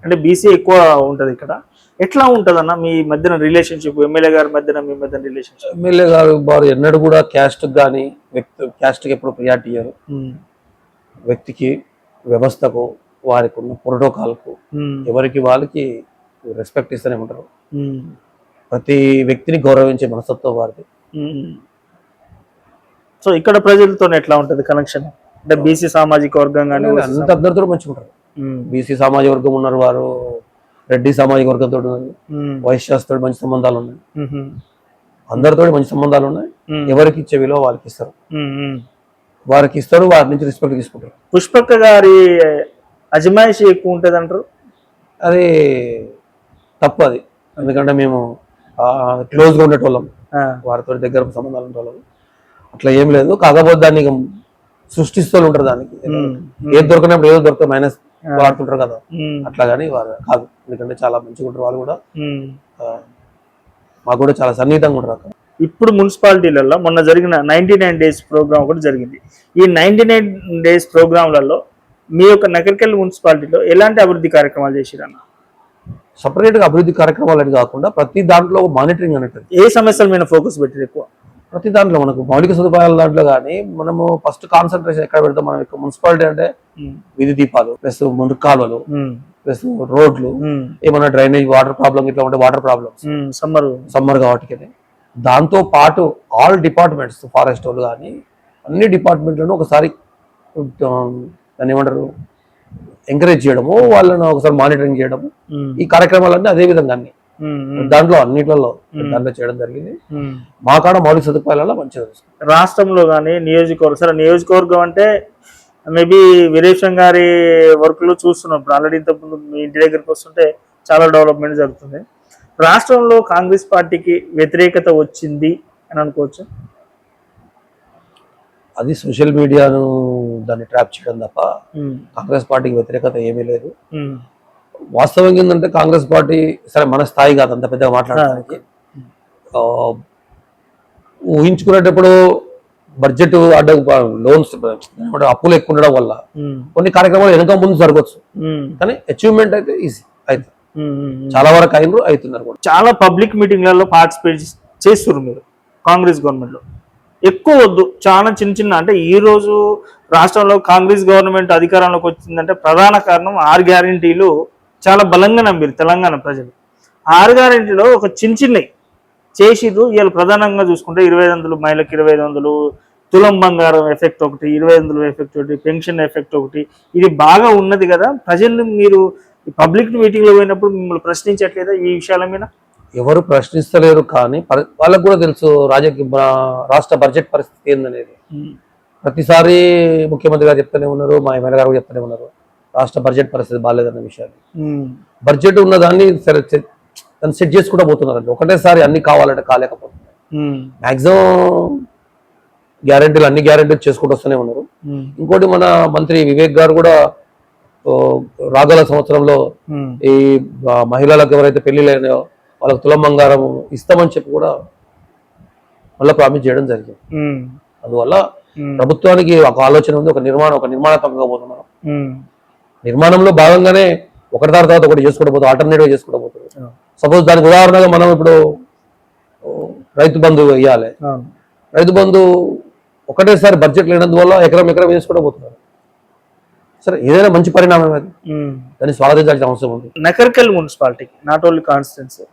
అంటే బీసీ ఎక్కువ ఉంటుంది ఇక్కడ. ఎట్లా ఉంటుంది అన్న మీ మధ్యన రిలేషన్షిప్, ఎమ్మెల్యే గారి మధ్యన మీ మధ్యన రిలేషన్షిప్? ఎమ్మెల్యే గారు వారు ఎన్నడూ కూడా క్యాస్ట్ కానీ క్యాస్ట్కి ఎప్పుడు ప్రియారిటీ ఇయ్యారు. వ్యక్తికి, వ్యవస్థకు, వారికి ఉన్న ప్రోటోకాల్కు ఎవరికి వాళ్ళకి రెస్పెక్ట్ ఇస్తూనే ఉంటారు. ప్రతి వ్యక్తిని గౌరవించే మనస్తత్వం వారిది. సో ఇక్కడ ప్రజలతో ఎట్లా ఉంటుంది కనెక్షన్? అంటే బీసీ సామాజిక వర్గం కానీ అంత అందరితో మంచిగా ఉంటారు. బీసీ సామాజిక వర్గం ఉన్నారు, వారు రెడ్డి సామాజిక వర్గంతో ఉన్నారు, వైశ్యాస్తో మంచి సంబంధాలు ఉన్నాయి, అందరితో మంచి సంబంధాలు ఉన్నాయి. ఎవరికి ఇచ్చే విలువ వాళ్ళకి ఇస్తారు, వారికి ఇస్తారు, వారి నుంచి రెస్పెక్ట్ తీసుకుంటారు. పుష్పక్క గారి అజమాయిషి ఎక్కువ ఉంటుంది అంటారు. అది తప్పు. అది ఎందుకంటే మేము క్లోజ్గా ఉండేటోళ్ళం, వారితో దగ్గర సంబంధాలు ఉండేవాళ్ళం. అట్లా ఏం లేదు. కాకపోతే దాన్ని సృష్టిస్తూ ఉంటారు, దానికి ఏది దొరికినప్పుడు ఏదో దొరక మైనస్ వాడుతుంటారు కదా, అట్లా కానీ వారు కాదు. ఎందుకంటే చాలా మంచిగా ఉంటారు వాళ్ళు కూడా, మాకు కూడా చాలా సన్నిహితంగా ఉంటారు అక్కడ. ఇప్పుడు మున్సిపాలిటీలలో మొన్న జరిగిన 99 డేస్ ప్రోగ్రామ్ ఒకటి జరిగింది. ఈ 99 డేస్ ప్రోగ్రాంలలో మీ యొక్క నకరికల్ మున్సిపాలిటీలో ఎలాంటి అభివృద్ధి కార్యక్రమాలు చేసిరన్న? సపరేట్గా అభివృద్ధి కార్యక్రమాలు అని కాకుండా ప్రతి దాంట్లో మానిటరింగ్ అనేది. ఏ సమస్యల మీద ఫోకస్ పెట్టారు ఎక్కువ? ప్రతి దాంట్లో మనకు మౌలిక సదుపాయాల దాంట్లో కానీ మనము ఫస్ట్ కాన్సన్ట్రేషన్ ఎక్కడ పెడతాం? మన యొక్క మున్సిపాలిటీ అంటే వీధి దీపాలు, ప్లస్ మురుగు కాలువలు, ప్లస్ రోడ్లు, ఏమన్నా డ్రైనేజ్ వాటర్ ప్రాబ్లం ఇట్లా ఉంటే వాటర్ ప్రాబ్లమ్స్ సమ్మర్ కాబట్టి. దాంతో పాటు ఆల్ డిపార్ట్మెంట్స్, ఫారెస్ట్ వాళ్ళు కానీ అన్ని డిపార్ట్మెంట్లను ఒకసారి దాన్ని ఏమంటారు ఎంకరేజ్ చేయడము, వాళ్ళని ఒకసారి మానిటరింగ్ చేయడము, ఈ కార్యక్రమాలన్నీ అదే విధంగా అన్ని దాంట్లో అన్నిట్లలో దాంట్లో చేయడం జరిగింది. మా కాడ మౌలిక సదుపాయాలలో మంచిగా రాష్ట్రంలో కానీ నియోజకవర్గం అంటే మేబీ వీరేశం గారి వర్క్ లో చూస్తున్నప్పుడు ఆల్రెడీ ఇంతకుముందు మీ ఇంటి దగ్గరికి వస్తుంటే చాలా డెవలప్మెంట్ జరుగుతుంది. రాష్ట్రంలో కాంగ్రెస్ పార్టీకి వ్యతిరేకత వచ్చింది అని అనుకోవచ్చు. అది సోషల్ మీడియాను దాన్ని ట్రాప్ చేయడం తప్ప కాంగ్రెస్ పార్టీకి వ్యతిరేకత ఏమీ లేదు. వాస్తవం ఏంటంటే కాంగ్రెస్ పార్టీ సరే మన స్థాయి కాదు అంత పెద్దగా మాట్లాడడానికి. ఊహించుకునేటప్పుడు బడ్జెట్ లోన్స్ అప్పులు ఎక్కువ ఉండడం వల్ల కొన్ని కార్యక్రమాలు వెనక ముందు జరగవచ్చు, కానీ అచీవ్మెంట్ అయితే ఈజీ అవుతుంది. చాలా వరకు అవుతున్నారు కూడా. చాలా పబ్లిక్ మీటింగ్లలో పార్టిసిపేట్ చేస్తున్నారు మీరు కాంగ్రెస్ గవర్నమెంట్ లో. ఎక్కువ వద్దు, చాలా చిన్న చిన్న, అంటే ఈ రోజు రాష్ట్రంలో కాంగ్రెస్ గవర్నమెంట్ అధికారంలోకి వచ్చిందంటే ప్రధాన కారణం 6 గ్యారెంటీలు చాలా బలంగా నమ్మారు తెలంగాణ ప్రజలు. 6 గ్యారెంటీలో ఒక చిన్న చిన్నవి చేసిర్రు. ఇవాళ ప్రధానంగా చూసుకుంటే 2500 మహిళలకు 2500, తులం బంగారం ఎఫెక్ట్ ఒకటి, 2500 ఎఫెక్ట్ ఒకటి, పెన్షన్ ఎఫెక్ట్ ఒకటి, ఇది బాగా ఉన్నది కదా. ప్రజలు మీరు పబ్లిక్ మీటింగ్లో పోయినప్పుడు మిమ్మల్ని ప్రశ్నించట్లేదా ఈ విషయాల మీద? ఎవరు ప్రశ్నిస్తలేరు, కానీ వాళ్ళకు కూడా తెలుసు రాష్ట్ర బడ్జెట్ పరిస్థితి ఏందనేది. ప్రతిసారి ముఖ్యమంత్రి గారు చెప్తూనే ఉన్నారు, మా ఎమ్మెల్యే గారు చెప్తూనే ఉన్నారు రాష్ట్ర బడ్జెట్ పరిస్థితి బాగాలేదన్న విషయాన్ని. బడ్జెట్ ఉన్న దాన్ని దాన్ని సెట్ చేసుకుంటూ పోతున్నారండి. ఒకటేసారి అన్ని కావాలంటే కాలేకపోతున్నారు. మాక్సిమం గ్యారెంటీలు అన్ని గ్యారెంటీలు చేసుకుంటూ వస్తూనే ఉన్నారు. ఇంకోటి మన మంత్రి వివేక్ గారు కూడా రాగల సంవత్సరంలో ఈ మహిళలకు ఎవరైతే పెళ్లిళ్ళైనాయో వాళ్ళకి తులం బంగారం ఇస్తామని చెప్పి కూడా మళ్ళీ ప్రామిస్ చేయడం జరిగింది. అందువల్ల ప్రభుత్వానికి ఒక ఆలోచన ఉంది, ఒక నిర్మాణాత్మకంగా పోతున్నారు. నిర్మాణంలో భాగంగానే ఒకటి తర్వాత ఒకటి చేసుకుంటూ పోతాం, ఆల్టర్నేటివ్ చేసుకుంటూ పోతుంది. సపోజ్ దానికి ఉదాహరణగా మనం ఇప్పుడు రైతు బంధు వేయాలి. రైతు బంధు ఒకటేసారి బడ్జెట్ లేనందువల్ల ఎకరం వేసుకుంటూ పోతున్నారు. సరే, ఏదైనా మంచి పరిణామం అది, దాన్ని స్వాగతించాల్సిన అవసరం ఉంది. నకరికల్ మున్సిపాలిటీకి, నాట్ ఓన్లీ కాన్స్టిట్యున్సీ,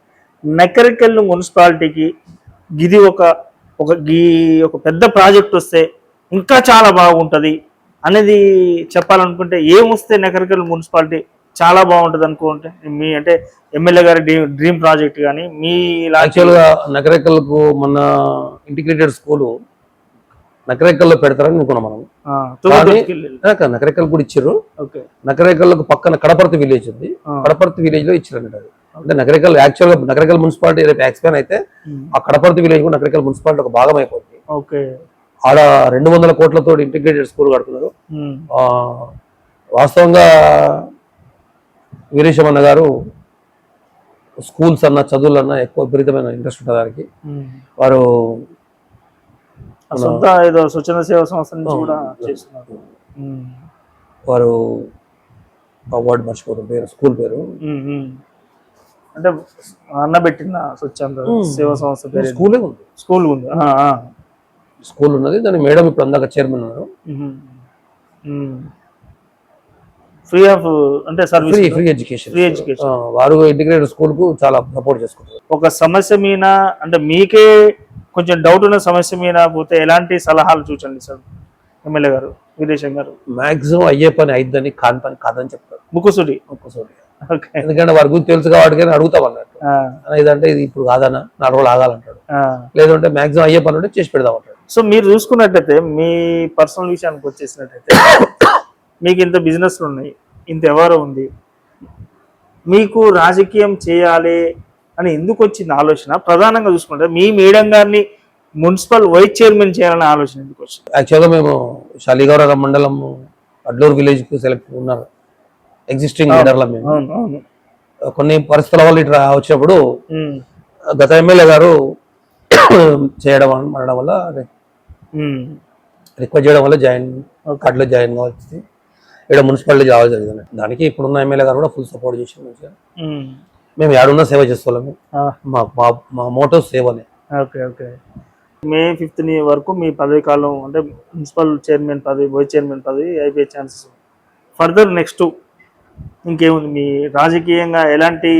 నకరికల్ మున్సిపాలిటీకి ఇది ఒక పెద్ద ప్రాజెక్ట్ వస్తే ఇంకా చాలా బాగుంటుంది అనేది చెప్పాలనుకుంటే ఏం వస్తే నకరికల్ మున్సిపాలిటీ చాలా బాగుంటుంది అనుకుంటే మీ అంటే ఎమ్మెల్యే గారి డ్రీమ్ ప్రాజెక్ట్ కానీ మీ యాక్చువల్గా నకరికల్కు మన ఇంటిగ్రేటెడ్ స్కూలు నకరేకల్లో పెడతారని అనుకున్నాం మనం. నకరేకల్ కూడా ఇచ్చారు. నకరేకల్కు పక్కన కడపర్తి విలేజ్ ఉంది, కడపర్తి విలేజ్ లో ఇచ్చారు అన్నట్టు. అంటే నకరేకల్ యాక్చువల్గా నకరేకల్ మున్సిపాలిటీ రేపు ఎక్స్పాన్ అయితే ఆ కడపర్తి విలేజ్ కూడా నకరేకల్ మున్సిపాలిటీ ఒక భాగం అయిపోతుంది. ఆడ 200 కోట్లతో ఇంటిగ్రేటెడ్ స్కూల్ కడుతున్నారు. వాస్తవంగా వీరేశమన్న గారు స్కూల్స్ అన్న చదువులన్నా ఎక్కువ విపరీతమైన ఇంట్రెస్ట్ ఉంటుంది వారికి. వారు ఏదో స్వచ్ఛంద సేవా సంస్థ నుంచి కూడా చేస్తున్నారు. వారు అవార్డు మర్చిపోతారు పేరు, స్కూల్ పేరు అంటే అన్న పెట్టిన స్వచ్ఛంద సేవా సంస్థ పేరు. స్కూల్ ఉంది, స్కూల్ ఉన్నది. దాని మేడం ఇప్పుడు అందాక చైర్మన్ ఉన్నారు. ఫ్రీ ఆఫ్ అంటే సర్వీస్, ఫ్రీ ఎడ్యుకేషన్. వారు ఇంటిగ్రేటెడ్ స్కూల్ కు చాలా సపోర్ట్ చేసుకుంటారు. ఒక సమస్య మీద అంటే మీకే కొంచెం డౌట్ ఉన్న సమస్య మీద పోతే ఎలాంటి సలహాలు సూచనలు ఇస్తారు ఎమ్మెల్యే గారు వీరేశం గారు? మాక్సిమం అయ్యే పని అయిద్దని, కాని పని కాదని చెప్తారు. ముక్కుసూడి. ఎందుకంటే వారి గురించి తెలుసు కాబట్టి అడుగుతాం అన్నట్టు. ఇదంటే ఇది ఇప్పుడు కాదన్నా 4 రోజులు ఆగాలంటాడు, లేదంటే మాక్సిమం అయ్యే పని ఉంటే చేసి పెడదాం అంటాడు. సో మీరు చూసుకున్నట్టయితే మీ పర్సనల్ విషయానికి వచ్చేసినట్టయితే మీకు ఇంత బిజినెస్లు ఉన్నాయి, ఇంత ఎవరో ఉంది, మీకు రాజకీయం చేయాలి అని ఎందుకు వచ్చింది ఆలోచన? ప్రధానంగా చూసుకుంటే మీ మేడం గారిని మున్సిపల్ వైస్ చైర్మన్ చేయాలనే ఆలోచన ఎందుకు వచ్చింది? యాక్చువల్గా మేము శాలిగౌరవ మండలం అడ్లూరు విలేజ్ కు సెలెక్ట్ ఉన్నారు ఎగ్జిస్టింగ్ లీడర్ల. మేము కొన్ని పరిస్థితుల వల్ల ఇట్లా వచ్చినప్పుడు గత ఎమ్మెల్యే గారు చేయడం అనడం వల్ల రిక్వెస్ట్ చేయడం వల్ల అడ్లో జాయిన్ కావాల్సి ఇక్కడ మున్సిపాలిటీ రావాలి జరిగింది. దానికి ఇప్పుడున్న ఎమ్మెల్యే గారు కూడా ఫుల్ సపోర్ట్ చేసి మంచిగా మేము ఏడున్నా సేవ చేసుకోలేము. మా మోటో సేవనే. మే 5th వరకు మీ పదవి కాలం అంటే మున్సిపల్ చైర్మన్ పదవి, వైస్ చైర్మన్ పదవి అయిపోయే ఛాన్సెస్. ఫర్దర్ నెక్స్ట్ ఇంకేముంది? మీ రాజకీయంగా ఎలాంటి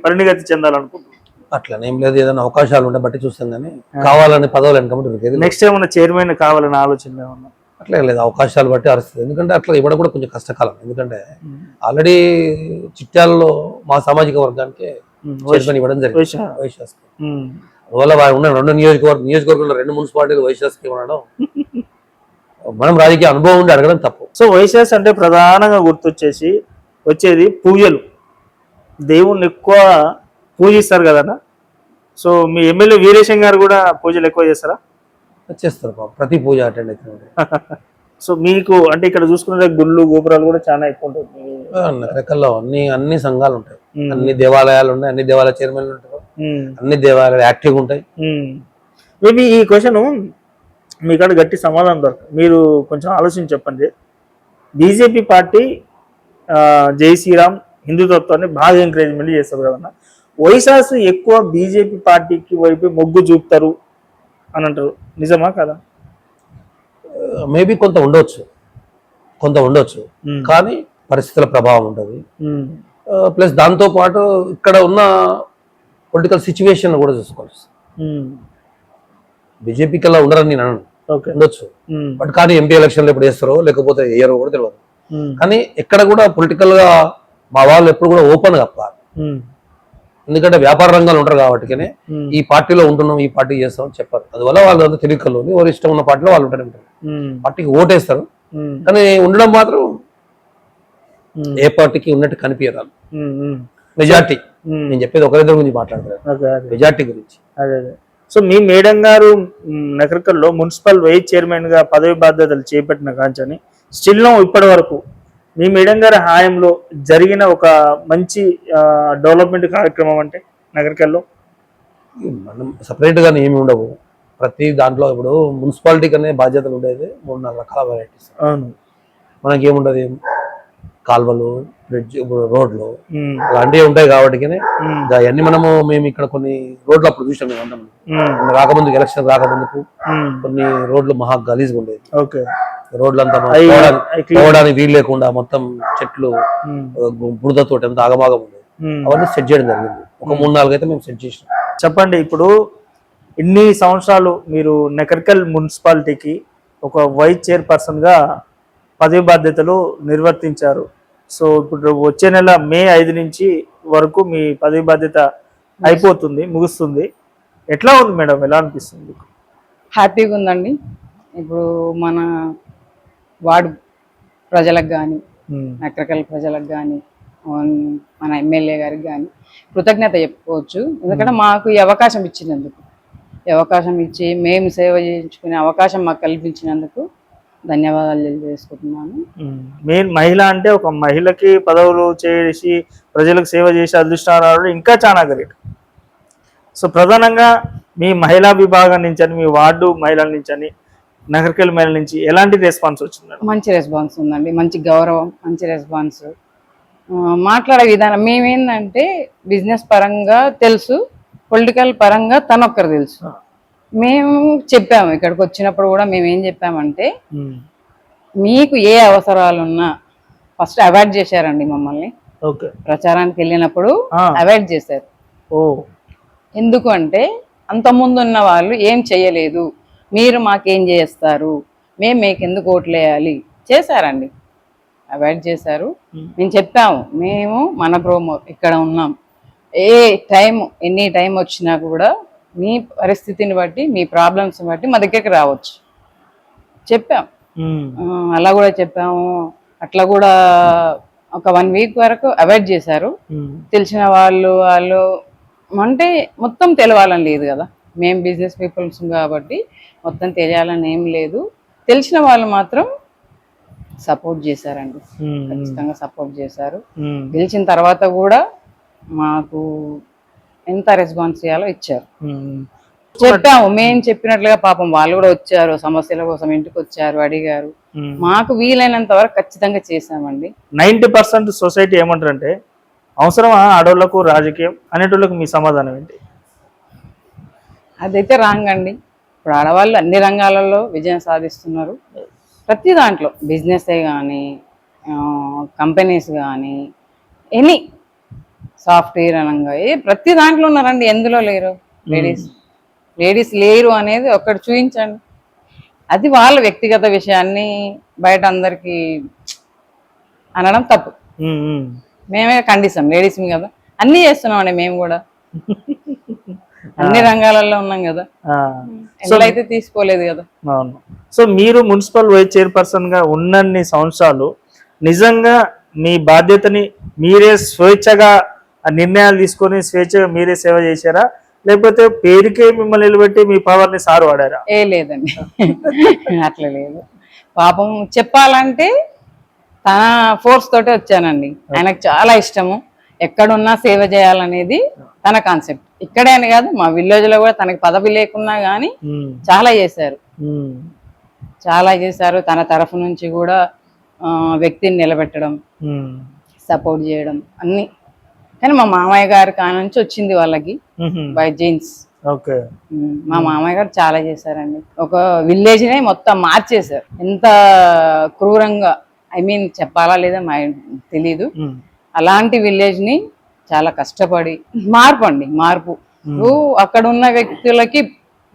పరిణిగతి చెందాలనుకుంటున్నారు? అట్లనేం లేదు, ఏదైనా అవకాశాలు ఉంటే బట్టి చూస్తాం, కానీ కావాలని పదవులు వెనకబడి నెక్స్ట్ ఏమన్నా చైర్మన్ కావాలని ఆలోచన ఏమన్నా? అట్లా లేదు, అవకాశాలు బట్టి అరుస్తుంది. ఎందుకంటే అట్లా ఇవ్వడం కూడా కొంచెం కష్టకాలం. ఎందుకంటే ఆల్రెడీ చిట్యాలలో మా సామాజిక వర్గానికి చైర్మన్ ఇవ్వడం జరిగింది వైశాస్కి. అందువల్ల వారు ఉన్న 2 నియోజకవర్గంలో 2 మున్సిపాలిటీలు వైశాస్కి ఇవ్వడం మనం రాజకీయ అనుభవం ఉండి అడగడం తప్పు. సో వైశాస్ అంటే ప్రధానంగా వచ్చేది పూజలు, దేవుణ్ణి ఎక్కువ పూజిస్తారు కదన్నా. సో మీ ఎమ్మెల్యే వీరేశం గారు కూడా పూజలు ఎక్కువ చేస్తారా? చేస్తారు, ప్రతి పూజ అటెండ్ అవుతుంది. సో మీకు అంటే ఇక్కడ చూసుకుంటే గుళ్ళు గోపురాలు కూడా చాలా ఎక్కువ ఉంటాయి రకరకాల అన్ని సంఘాలు ఉంటాయి, అన్ని దేవాలయాలు ఉన్నాయి, అన్ని దేవాలయ చైర్మన్లు ఉంటారు, అన్ని దేవాలయాలు యాక్టివ్ ఉంటాయి. మేబీ ఈ క్వశ్చన్ మీకాడ గట్టి సమాధానం దొరకదు, మీరు కొంచెం ఆలోచించి చెప్పండి. బీజేపీ పార్టీ జై శ్రీరామ్ హిందుత్వాన్ని బాగా ఎంకరేజ్మెంట్ చేస్తారు కదన్నా. వైశాస్ ఎక్కువ బీజేపీ పార్టీకి వైపు మొగ్గు చూపుతారు అని అంటారు, నిజమా కదా? మేబీ కొంత ఉండొచ్చు, కానీ పరిస్థితుల ప్రభావం ఉంటుంది. ప్లస్ దాంతో పాటు ఇక్కడ ఉన్న పొలిటికల్ సిచ్యువేషన్ కూడా చూసుకోవాలి. బీజేపీకి అలా ఉండరని నేను అనను, ఓకే. ఉండొచ్చు. బట్ కానీ ఎంపీ ఎలక్షన్లు ఎప్పుడు వేస్తారో లేకపోతే వేయరో కూడా తెలియదు. కానీ ఎక్కడ కూడా పొలిటికల్ గా మా వాళ్ళు ఎప్పుడు కూడా ఓపెన్ చెప్పాలి. ఎందుకంటే వ్యాపార రంగాలు ఉంటారు కాబట్టి ఈ పార్టీలో ఉంటున్నాం, ఈ పార్టీ చేస్తాం అని చెప్పారు. అందువల్ల వాళ్ళు అంతా తెలియకల్లో ఎవరు ఇష్టం ఉన్న పార్టీలో వాళ్ళు ఉంటారు. పార్టీకి ఓటేస్తారు కానీ ఉండడం మాత్రం ఏ పార్టీకి ఉన్నట్టు కనిపించాలి. మెజార్టీ, నేను చెప్పేది ఒకరిద్దరి గురించి మాట్లాడతాను, మెజార్టీ గురించి. సో మీ మేడం గారు నగరికల్లో మున్సిపల్ వైస్ చైర్మన్ గా పదవి బాధ్యతలు చేపట్టిన కాంచని స్టిల్ ఇప్పటి వరకు మీ మేడం గారి హాయంలో జరిగిన ఒక మంచి డెవలప్మెంట్ కార్యక్రమం అంటే నగరికల్లో మనం సపరేట్ గా ఏమి ఉండవు. ప్రతి దాంట్లో ఇప్పుడు మున్సిపాలిటీకి అనే బాధ్యతలు ఉండేది 3-4 రకాల వెరైటీస్. అవును. మనకేముండదు, కాల్వలు, బ్రిడ్జ్, రోడ్లు అలాంటివి ఉంటాయి కాబట్టి అవన్నీ మేము ఇక్కడ కొన్ని రోడ్లు అప్పుడు చూసాం. మేము రాకముందుకు ఎలక్షన్ రాకముందుకు కొన్ని రోడ్లు మహా గలీజ్గా ఉండేది. రోడ్లంతా పోవడానికి వీలు లేకుండా మొత్తం చెట్లు బురదతో ఎంత ఆగమాగం ఉండేది. అవన్నీ సెట్ చేయడం జరిగింది. ఒక 3-4 అయితే మేము సెట్ చేసినాం. చెప్పండి, ఇప్పుడు ఇన్ని సంవత్సరాలు మీరు నకరికల్ మున్సిపాలిటీకి ఒక వైస్ చైర్పర్సన్ గా పదవి బాధ్యతలు నిర్వర్తించారు. సో ఇప్పుడు వచ్చే నెల మే 5 నుంచి వరకు మీ పదవి బాధ్యత అయిపోతుంది, ముగుస్తుంది. ఎట్లా ఉంది మేడం, ఎలా అనిపిస్తుంది? హ్యాపీగా ఉందండి. ఇప్పుడు మన వార్డు ప్రజలకు కానీ, నకరికల్ ప్రజలకు కానీ, మన ఎమ్మెల్యే గారికి కానీ కృతజ్ఞత చెప్పుకోవచ్చు. ఎందుకంటే మాకు ఈ అవకాశం ఇచ్చినందుకు, ఈ అవకాశం ఇచ్చి మేము సేవ చేయించుకునే అవకాశం మాకు కల్పించినందుకు ధన్యవాదాలు తెలియజేసుకుంటున్నాను. మెయిన్ మహిళ అంటే ఒక మహిళకి పదవులు చేసి ప్రజలకు సేవ చేసే అదృష్టాలు ఇంకా చాలా గ్రేట్. సో ప్రధానంగా మీ మహిళా విభాగం నుంచి అని, మీ వార్డు మహిళల నుంచి అని, నగరికల్ మహిళల నుంచి ఎలాంటి రెస్పాన్స్ వచ్చింది? మంచి రెస్పాన్స్ ఉందండి, మంచి గౌరవం, మంచి రెస్పాన్స్. మాట్లాడే విధానం మేమేందంటే బిజినెస్ పరంగా తెలుసు, పొలిటికల్ పరంగా తనొక్కరు తెలుసు. మేము చెప్పాము, ఇక్కడికి వచ్చినప్పుడు కూడా మేము ఏం చెప్పామంటే మీకు ఏ అవసరాలున్నా ఫస్ట్ అవాయిడ్ చేశారండి మమ్మల్ని. ప్రచారానికి వెళ్ళినప్పుడు అవాయిడ్ చేశారు. ఎందుకు అంటే అంతకుముందు ఉన్న వాళ్ళు ఏం చేయలేదు, మీరు మాకేం చేస్తారు, మేము మీకు ఎందుకు ఓట్లు వేయాలి చేశారండి, అవాయిడ్ చేశారు. మేము చెప్పాము, మేము మన ప్రోమో ఇక్కడ ఉన్నాం, ఏ టైం ఎనీ టైం వచ్చినా కూడా మీ పరిస్థితిని బట్టి, మీ ప్రాబ్లమ్స్ బట్టి మా దగ్గరికి రావచ్చు చెప్పాం. అలా కూడా చెప్పాము. అట్లా కూడా ఒక 1 వీక్ వరకు అవాయిడ్ చేశారు. తెలిసిన వాళ్ళు అంటే మొత్తం తెలవాలని లేదు కదా, మేము బిజినెస్ పీపుల్స్ కాబట్టి మొత్తం తెలియాలని ఏం లేదు. తెలిసిన వాళ్ళు మాత్రం సపోర్ట్ చేశారండి, ఖచ్చితంగా సపోర్ట్ చేశారు. గెలిచిన తర్వాత కూడా మాకు ఎంత రెస్పాన్స్ చేయాలో ఇచ్చారు. చెప్పాము, మేము చెప్పినట్లుగా పాపం వాళ్ళు కూడా వచ్చారు, సమస్యల కోసం ఇంటికి వచ్చారు, అడిగారు. మాకు వీలైనంత వరకు ఖచ్చితంగా చేశామండి. 90% సొసైటీ ఏమంటారంటే అవసరమా ఆడవాళ్లకు రాజకీయం అనేటోళ్ళకు మీ సమాధానం ఏంటి? అదైతే రాంగ్ అండి. ఇప్పుడు ఆడవాళ్ళు అన్ని రంగాలలో విజయం సాధిస్తున్నారు. ప్రతి దాంట్లో బిజినెసే కానీ, కంపెనీస్ కానీ, ఎనీ సాఫ్ట్వేర్ అనగా ప్రతి దాంట్లో ఉన్నారండి. ఎందులో లేరు లేడీస్ లేరు అనేది ఒక్కటి చూపించండి. అది వాళ్ళ వ్యక్తిగత విషయాన్ని బయట అందరికి అనడం తప్పు. మేమే ఖండిస్తాం, లేడీస్ కదా, అన్ని చేస్తున్నామండి మేము కూడా, అన్ని రంగాలలో ఉన్నాం కదా, అయితే తీసుకోలేదు కదా. అవును. సో మీరు మున్సిపల్ వైస్ చైర్పర్సన్ గా ఉన్నన్ని సంవత్సరాలు నిజంగా మీ బాధ్యతని మీరే స్వేచ్ఛగా నిర్ణయాలు తీసుకొని స్వేచ్ఛగా మీరే సేవ చేశారా, లేకపోతే పేరుకే మిమ్మల్ని నిలబెట్టి మీ పవర్ని సారు వాడారా? లేదండి, అట్లా లేదు. పాపం చెప్పాలంటే తన ఫోర్స్ తోటే వచ్చానండి. ఆయనకు చాలా ఇష్టము, ఎక్కడున్నా సేవ చేయాలనేది తన కాన్సెప్ట్. ఇక్కడే అని కాదు, మా విలేజ్ లో కూడా తనకి పదవి లేకున్నా గానీ చాలా చేశారు. తన తరఫు నుంచి కూడా వ్యక్తిని నిలబెట్టడం, సపోర్ట్ చేయడం అన్ని. కానీ మా మామయ్య గారి కానుంచి వచ్చింది వాళ్ళకి బై జీన్స్. మా మామయ్య గారు చాలా చేశారండి. ఒక విలేజ్ నే మొత్తం మార్చేశారు. ఎంత క్రూరంగా, చెప్పాలా లేదా తెలీదు. అలాంటి విలేజ్ ని చాలా కష్టపడి మార్పు అక్కడ ఉన్న వ్యక్తులకి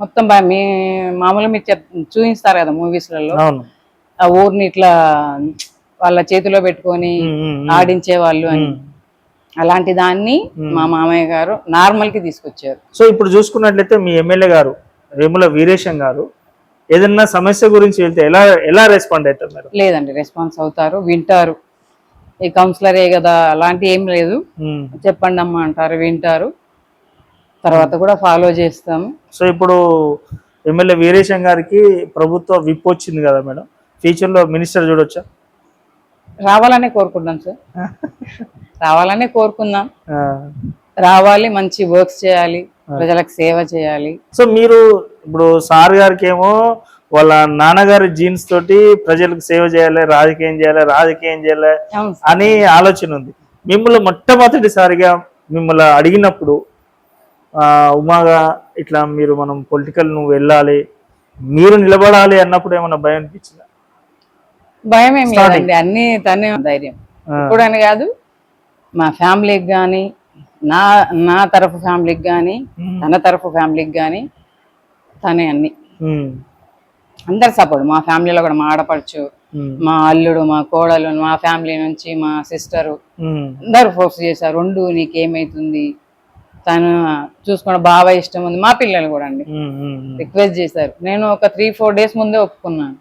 మొత్తం మీ మామూలుగా మీరు చూపిస్తారు కదా మూవీస్లలో, అవును. ఆ ఊరిని ఇట్లా వాళ్ళ చేతిలో పెట్టుకొని ఆడించే వాళ్ళు అని, అలాంటి దాన్ని మా మామయ్య గారు నార్మల్ కి తీసుకొచ్చారు. సో ఇప్పుడు చూసుకున్నట్లయితే మీ ఎమ్మెల్యే గారు వేముల వీరేశం గారు ఏదన్నా సమస్య గురించి వెళ్తే ఎలా ఎలా రెస్పాండ్ అవుతారు మేడం? లేదండి, రెస్పాన్స్ అవుతారు, వింటారు. ఈ కౌన్సిలరే కదా అలాంటి ఏం లేదు, చెప్పండి అమ్మా అంటారు, వింటారు, తర్వాత కూడా ఫాలో చేస్తాము. సో ఇప్పుడు ఎమ్మెల్యే వీరేశం గారికి ప్రభుత్వ విప్ వచ్చింది కదా మేడం, ఫ్యూచర్ లో మినిస్టర్ చూడొచ్చా? రావాలనే కోరుకుంటాం సార్, రావాలనే కోరుకుందాం. రావాలి, మంచి వర్క్స్ చేయాలి, ప్రజలకు సేవ చేయాలి. సో మీరు ఇప్పుడు సార్ గారికి ఏమో వాళ్ళ నాన్నగారి జీన్స్ తోటి ప్రజలకు సేవ చేయాలి, రాజకీయం చేయాలి అని ఆలోచన ఉంది. మిమ్మల్ని మొట్టమొదటిసారిగా మిమ్మల్ని అడిగినప్పుడు ఉమాగా ఇట్లా మీరు మనం పొలిటికల్ నువ్వు వెళ్ళాలి, మీరు నిలబడాలి అన్నప్పుడు ఏమన్నా భయం అనిపించిందా? భయం ఏం లేదండి, అన్ని తనే ధైర్యం. ఇప్పుడని కాదు, మా ఫ్యామిలీకి కానీ, నా తరఫు ఫ్యామిలీకి కానీ, తన తరఫు ఫ్యామిలీకి కానీ తనే అన్ని, అందరు సపోర్ట్. మా ఫ్యామిలీలో కూడా మా ఆడపడుచు, మా అల్లుడు, మా కోడలు, మా ఫ్యామిలీ నుంచి మా సిస్టరు అందరు ఫోర్స్ చేశారు, ఉండు నీకేమైతుంది, తను చూసుకోవడం బాగా ఇష్టం ఉంది. మా పిల్లలు కూడా అండి రిక్వెస్ట్ చేశారు. నేను ఒక 3-4 days ముందే ఒప్పుకున్నాను,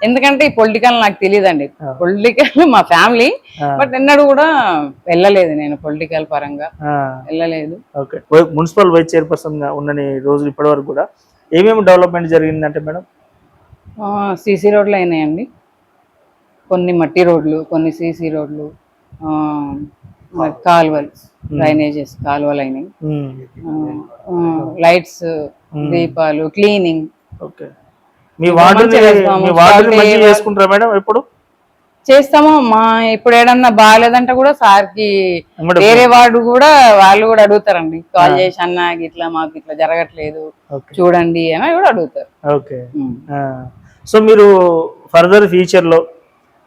ఎందుకంటే ఈ పొలిటికల్ నాకు తెలియదండి. పొలిటికల్ మా ఫ్యామిలీ, బట్ ఎన్నడూ కూడా వెళ్ళలేదు, నేను పొలిటికల్ పరంగా వెళ్ళలేదు. ఓకే, మున్సిపల్ వైస్ చైర్పర్సన్ గా ఉన్నని రోజులు ఇప్పటి వరకు కూడా ఏమేమి డెవలప్మెంట్ జరిగిందంటే మేడం? సీసీ రోడ్లు అయినాయండి, కొన్ని మట్టి రోడ్లు, కొన్ని సీసీ రోడ్లు, కాలువలు, డ్రైనేజెస్ కాలువలు అయినాయి, లైట్స్, దీపాలు, క్లీనింగ్. ఓకే, మీ వార్డుని చేసుకుంటారా మేడం? ఎప్పుడు చేస్తాము. మా ఇప్పుడు ఏడన్నా బాగాలేదంటే కూడా సార్కి వేరే వార్డు కూడా వాళ్ళు కూడా అడుగుతారండి, కాల్ చేసి అన్న ఇట్లా మాకు ఇట్లా జరగట్లేదు చూడండి అని కూడా అడుగుతారు. ఓకే, సో మీరు ఫర్దర్ ఫ్యూచర్ లో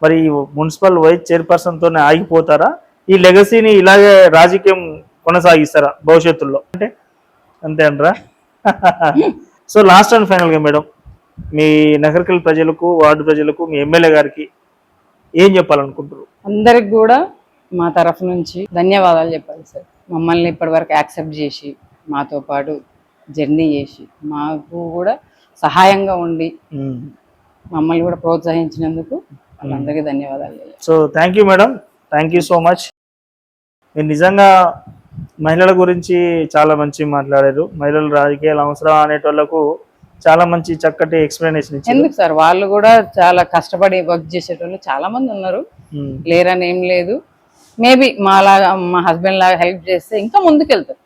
మరి మున్సిపల్ వైస్ చైర్పర్సన్ తోనే ఆగిపోతారా, ఈ లెగసీని ఇలాగే రాజకీయం కొనసాగిస్తారా భవిష్యత్తులో? అంటే అంతే అంటారా? సో లాస్ట్ అండ్ ఫైనల్ గా మేడం, మీ నగరికల్ ప్రజలకు, వార్డు ప్రజలకు, మీ ఎమ్మెల్యే గారికి ఏం చెప్పాలనుకుంటారు? అందరికి కూడా మా తరఫు నుంచి ధన్యవాదాలు చెప్పాలి సార్. మమ్మల్ని ఇప్పటి వరకు యాక్సెప్ట్ చేసి, మాతో పాటు జర్నీ చేసి, మాకు కూడా సహాయంగా ఉండి మమ్మల్ని కూడా ప్రోత్సహించినందుకు వాళ్ళందరికీ ధన్యవాదాలు. So thank you madam, thank you so much. మీరు నిజంగా మహిళల గురించి చాలా మంచి మాట్లాడారు. మహిళలు రాజకీయాలు అవసరం అనేటోళ్లకు చాలా మంచి చక్కటి ఎక్స్ప్లెనేషన్ ఇచ్చారు. ఎందుకు సార్, వాళ్ళు కూడా చాలా కష్టపడి వర్క్ చేసేటోళ్ళు చాలా మంది ఉన్నారు, లేరని ఏం లేదు. మేబీ మా హస్బెండ్ లాగా హెల్ప్ చేస్తే ఇంకా ముందుకెళ్తారు,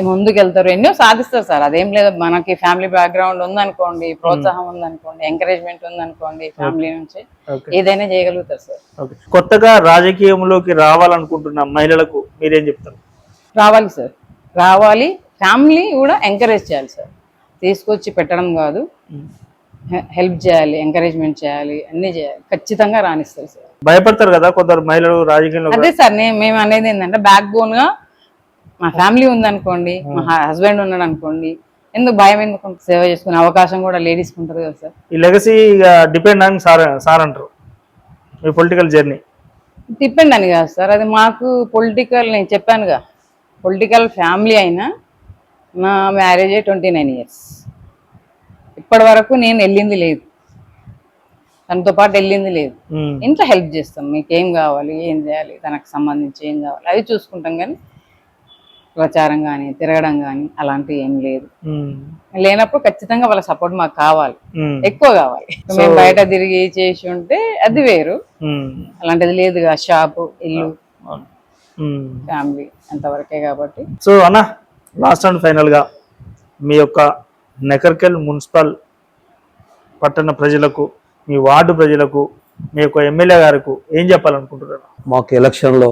ముందుకెళ్తారు, ఎన్నో సాధిస్తారు సార్. అదేం లేదు, మనకి ఫ్యామిలీ బ్యాక్గ్రౌండ్ ఉందనుకోండి, ప్రోత్సాహం ఉందనుకోండి, ఎంకరేజ్మెంట్ ఉందనుకోండి, ఫ్యామిలీ నుంచి ఏదైనా చేయగలుగుతారు సార్. కొత్తగా రాజకీయంలోకి రావాలనుకుంటున్న మహిళలకు మీరేం చెప్తారు? రావాలి సార్, రావాలి. ఫ్యామిలీ కూడా ఎంకరేజ్ చేయాలి సార్, తీసుకొచ్చి పెట్టడం కాదు, హెల్ప్ చేయాలి, ఎంకరేజ్మెంట్ చేయాలి, అన్ని చేయాలి, ఖచ్చితంగా రాణిస్తారు సార్. భయపడతారు కదా కొందరు మహిళలు రాజకీయంలో? అదే సార్, మేము అనేది ఏంటంటే బ్యాక్ బోన్ గా మా ఫ్యామిలీ ఉందనుకోండి, మా హస్బెండ్ ఉన్నాడు అనుకోండి, ఎందుకు భయం, ఎందుకు సేవ చేసుకునే అవకాశం కూడా లేడీస్కి ఉంటుంది కదా సార్. ఈ లెగసీ డిపెండ్ అని సార్ అంటారు, మీ పొలిటికల్ జర్నీ డిపెండ్ అని కాదు సార్, అది మాకు పొలిటికల్, నేను చెప్పానుగా పొలిటికల్ ఫ్యామిలీ అయినా నా మ్యారేజ్ 29 years, ఇప్పటి వరకు నేను వెళ్ళింది లేదు, తనతో పాటు వెళ్ళింది లేదు. ఇంట్లో హెల్ప్ చేస్తాం, మీకు ఏం కావాలి, ఏం చేయాలి, తనకు సంబంధించి ఏం కావాలి అవి చూసుకుంటాం, కానీ ప్రచారం కానీ తిరగడం కానీ అలాంటివి ఏం లేదు. లేనప్పుడు ఖచ్చితంగా వాళ్ళ సపోర్ట్ మాకు కావాలి, ఎక్కువ కావాలి. మేము బయట తిరిగి చేసి ఉంటే అది వేరు, అలాంటిది లేదుగా, షాపు, ఇల్లు, ఫ్యామిలీ అంతవరకే కాబట్టి. సో అన్న, లాస్ట్ అండ్ ఫైనల్ గా మీ యొక్క నగరికల్ మున్సిపల్ పట్టణ ప్రజలకు, మీ వార్డు ప్రజలకు, మీ యొక్క ఎమ్మెల్యే గారికి ఏం చెప్పాలనుకుంటున్నారు? మాకు ఎలక్షన్లో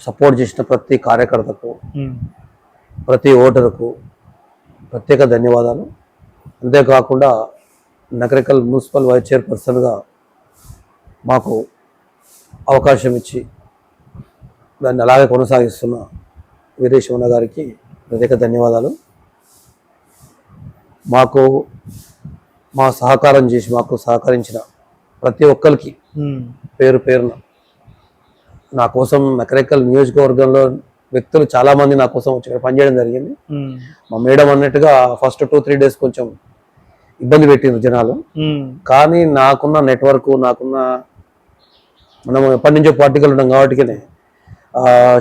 సపోర్ట్ చేసిన ప్రతి కార్యకర్తకు, ప్రతి ఓటరుకు ప్రత్యేక ధన్యవాదాలు. అంతేకాకుండా నగరికల్ మున్సిపల్ వైస్ చైర్పర్సన్గా మాకు అవకాశం ఇచ్చి దాన్ని అలాగే కొనసాగిస్తున్న వీరేశ్వర గారికి ప్రత్యేక ధన్యవాదాలు. మాకు సహకరించిన ప్రతి ఒక్కరికి పేరు పేరున, నా కోసం నకరేకల్ నియోజకవర్గంలో వ్యక్తులు చాలా మంది నా కోసం వచ్చి ఇక్కడ పనిచేయడం జరిగింది. మా మేడం అన్నట్టుగా ఫస్ట్ 2-3 డేస్ కొంచెం ఇబ్బంది పెట్టింది జనాలు, కానీ నాకున్న నెట్వర్క్, మనం ఎప్పటి నుంచో పార్టీలు ఉన్నాం కాబట్టి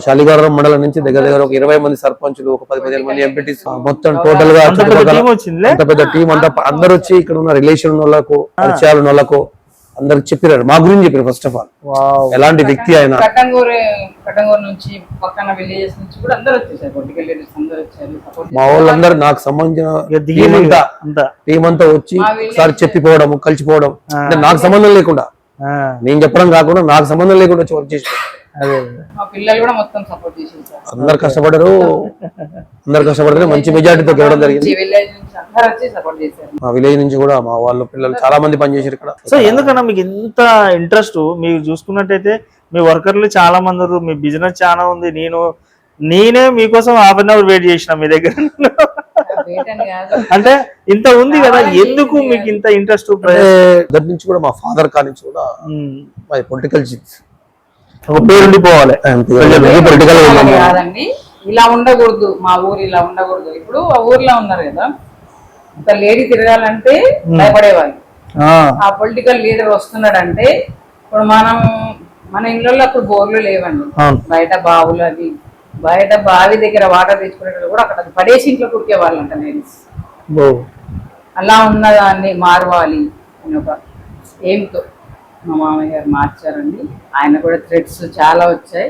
శాలిగారం మండలం నుంచి దగ్గర ఒక 20 మంది సర్పంచులు, ఒక 10-15 మంది ఎంపీటీస్, మొత్తం టోటల్ గా అంత పెద్ద టీం అంతా అందరు వచ్చి ఇక్కడ ఉన్న రిలేషన్ ఉన్న వాళ్ళకు, పరిచయాలు ఉన్న వాళ్ళకు అందరికి చెప్పారు, మా గురించి చెప్పారు. ఫస్ట్ ఆఫ్ ఆల్ ఎలాంటి వ్యక్తి అయినా కటంగూరు నుంచి పక్కన విలేజెస్ నుంచి కూడా అందరూ వచ్చేసారు, పొలిటికల్ లీడర్స్ అందరూ వచ్చారు. మా వాళ్ళందరూ నాకు సంబంధించిన టీం అంతా వచ్చి ఒకసారి చెప్పిపోవడం, కలిసిపోవడం, అంటే నాకు సంబంధం లేకుండా, నేను చెప్పడం కాకుండా నాకు సంబంధం లేకుండా వచ్చి వర్క్ చేసి మా పిల్లలు కూడా మొత్తం సపోర్ట్ చేశారు. అందరు కష్టపడ్డారు, మంచి మెజార్టీతో గెలవడం జరిగింది. మా విలేజ్ నుంచి కూడా మా వాళ్ళ పిల్లలు చాలా మంది పనిచేశారు ఇక్కడ. సో ఎందుకన్నా మీకు ఇంత ఇంట్రెస్ట్? మీరు చూసుకున్నట్టయితే మీ వర్కర్లు చాలా మంది ఉన్నారు, మీ బిజినెస్ చాలా ఉంది. నేనే మీకోసం హాఫ్ అన్ అవర్ వెయిట్ చేసిన మీ దగ్గర. అంటే ఇంత ఉంది కదా, ఎందుకు మీకు ఇంత ఇంట్రెస్ట్? దగ్గర నుంచి కూడా మా ఫాదర్ కా నుంచి కూడా పొలిటికల్ ఒక పేరు ఉండిపోవాలి. పొలిటికల్ కాదండి, ఇలా ఉండకూడదు, మా ఊరు ఇలా ఉండకూడదు. ఇప్పుడు ఆ ఊర్లో ఉన్నారు కదా, ఒక లేడీ తిరగాలంటే భయపడేవాళ్ళు. ఆ పొలిటికల్ లీడర్ వస్తున్నాడంటే, ఇప్పుడు మన ఇళ్ళల్లో అప్పుడు బోర్లు లేవండి, బయట బావులు, అది బయట బావి దగ్గర వాటర్ తెచ్చుకునేటప్పుడు కూడా అక్కడ పడేసి ఇంట్లో కుడికే వాళ్ళంట లేడీస్. అలా ఉన్నదాన్ని మారవాలి అని ఒక ఎయిమ్తో మా మామయ్య గారు మార్చారండి. ఆయన కూడా థ్రెడ్స్ చాలా వచ్చాయి.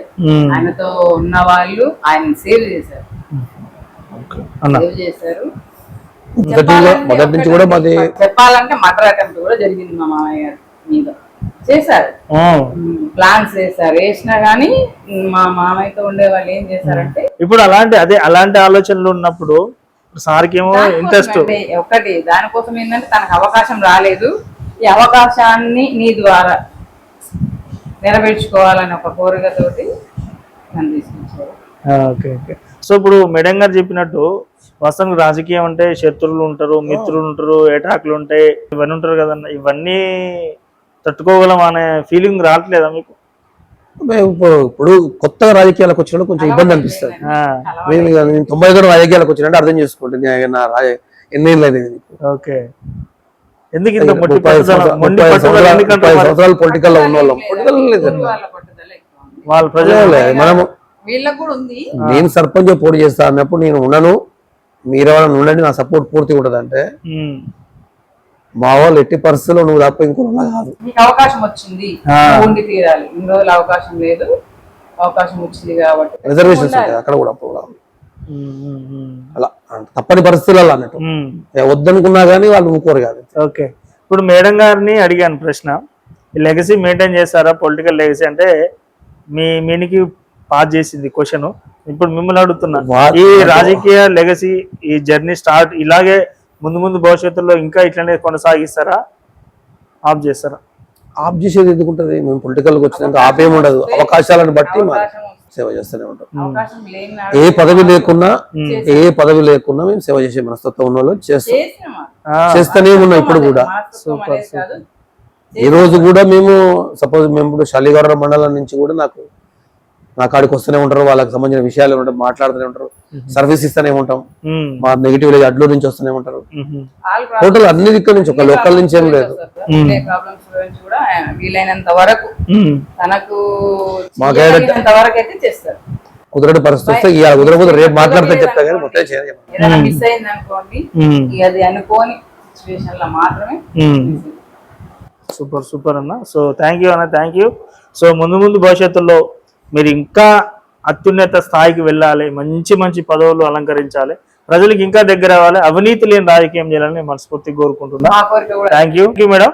ఆయనతో ఉన్న వాళ్ళు ఆయన సేవ్ చేశారు. చెప్పాలంటే మర్డర్ అటెంప్ట్ కూడా జరిగింది మా మామయ్య గారి మీద. చేశారు, ప్లాన్స్ చేశారు, వేసినా గానీ మా మామయ్యతో ఉండే వాళ్ళు ఏం చేశారంటే, ఇప్పుడు అలాంటి ఆలోచనలు ఉన్నప్పుడు సార్కి ఏమో ఇంట్రెస్ట్ ఒకటి దానికోసం ఏంటంటే తనకు అవకాశం రాలేదు, ఈ అవకాశాన్ని నీ ద్వారా నెరవేర్చుకోవాలని ఒక కోరికతోటి నన్ను తీసుకొచ్చారు. సో ఇప్పుడు మేడం గారు చెప్పినట్టు వాస్తవానికి రాజకీయం అంటే శత్రువులు ఉంటారు, మిత్రులు ఉంటారు, ఏటాకులు ఉంటాయి, ఇవన్నీ ఉంటారు కదన్న. ఇవన్నీ తట్టుకోగలం అనే ఫీలింగ్ రావట్లేదా మీకు? ఇప్పుడు కొత్తగా రాజకీయాలకు వచ్చినప్పుడు కొంచెం ఇబ్బంది అనిపిస్తుంది. నేను 90 రాజకీయాలకు వచ్చినట్టు అర్థం చేసుకోండి, ఎన్నేళ్ళు అనేది. ఓకే, ఎందుకు 30 సంవత్సరాలు పొలిటికల్ లో ఉన్న వాళ్ళం. పొలిటికల్ లేదు వాళ్ళ ప్రజలు మనము, వీళ్ళకు కూడా ఉంది. నేను సర్పంచ్ పోటీ చేస్తా అన్నప్పుడు నేను ఉన్నాను, మీరెవరైనా ఉండండి, నా సపోర్ట్ పూర్తిగా ఉంటుంది అంటే మా వాళ్ళు ఎట్టి పరిస్థితుల్లో నువ్వు తప్ప ఇంకొక కాదు. నీకు అవకాశం వచ్చింది, ఉండి తీరాలి. ఇన్ని రోజులు అవకాశం లేదు, అవకాశం వచ్చింది కాబట్టి రిజర్వేషన్స్ ఉంటాయి అక్కడ కూడా. అప్పుడు అలా తప్పని పరిస్థితులలో అన్నట్టు వద్దనుకున్నా కానీ వాళ్ళు ఊరుకోరు కాదు. ఓకే, ఇప్పుడు మేడం గారిని అడిగాను ప్రశ్న, లెగసీ మెయింటైన్ చేస్తారా? పొలిటికల్ లెగసీ అంటే మీనికి పాస్ చేసింది క్వశ్చన్. ఇప్పుడు మిమ్మల్ని అడుగుతున్నా, ఈ రాజకీయ లెగసీ, ఈ జర్నీ స్టార్ట్ ఇలాగే ముందు భవిష్యత్తులో ఇంకా ఇట్లనే కొనసాగిస్తారా, ఆఫ్ చేస్తారా? ఆఫ్ చేసేది ఎందుకుంటది? మేము పొలిటికల్ వచ్చినాక ఆపేమి ఉండదు, అవకాశాలను బట్టి సేవ చేస్తూనే ఉంటాం. ఏ పదవి లేకున్నా మేము సేవ చేసే మనస్తత్వం ఉన్న వాళ్ళు చేస్తూనే ఉన్నాం. ఇప్పుడు కూడా ఈ రోజు కూడా మేము సపోజ్ మేము ఇప్పుడు శాలిగౌరవ మండలం నుంచి కూడా నా కాడికి వస్తూనే ఉంటారు, వాళ్ళకి సంబంధించిన విషయాలు ఉంటారు, మాట్లాడుతూనే ఉంటారు, సర్వీస్ ఇస్తూనే ఉంటాం. మా నెగిటివ్ విలేజ్ అడ్లూరు నుంచి వస్తూనే ఉంటారు. టోటల్ అన్ని దిక్కుల నుంచి, ఒక లోకల్ నుంచి ఏం లేదు. కుదరటి పరిస్థితి వస్తే ఇవాళ కుదరకపోతే రేపు మాట్లాడితే చెప్తా కానీ మొత్తం సూపర్ అన్న. సో థ్యాంక్ యూ అన్న, థ్యాంక్ యూ. సో ముందు భవిష్యత్తులో మీరు ఇంకా అత్యున్నత స్థాయికి వెళ్ళాలి, మంచి పదవులు అలంకరించాలి, ప్రజలకు ఇంకా దగ్గర అవ్వాలి, అవినీతి లేని రాజకీయం చేయాలని మనస్ఫూర్తిగా కోరుకుంటున్నాను. Thank you madam.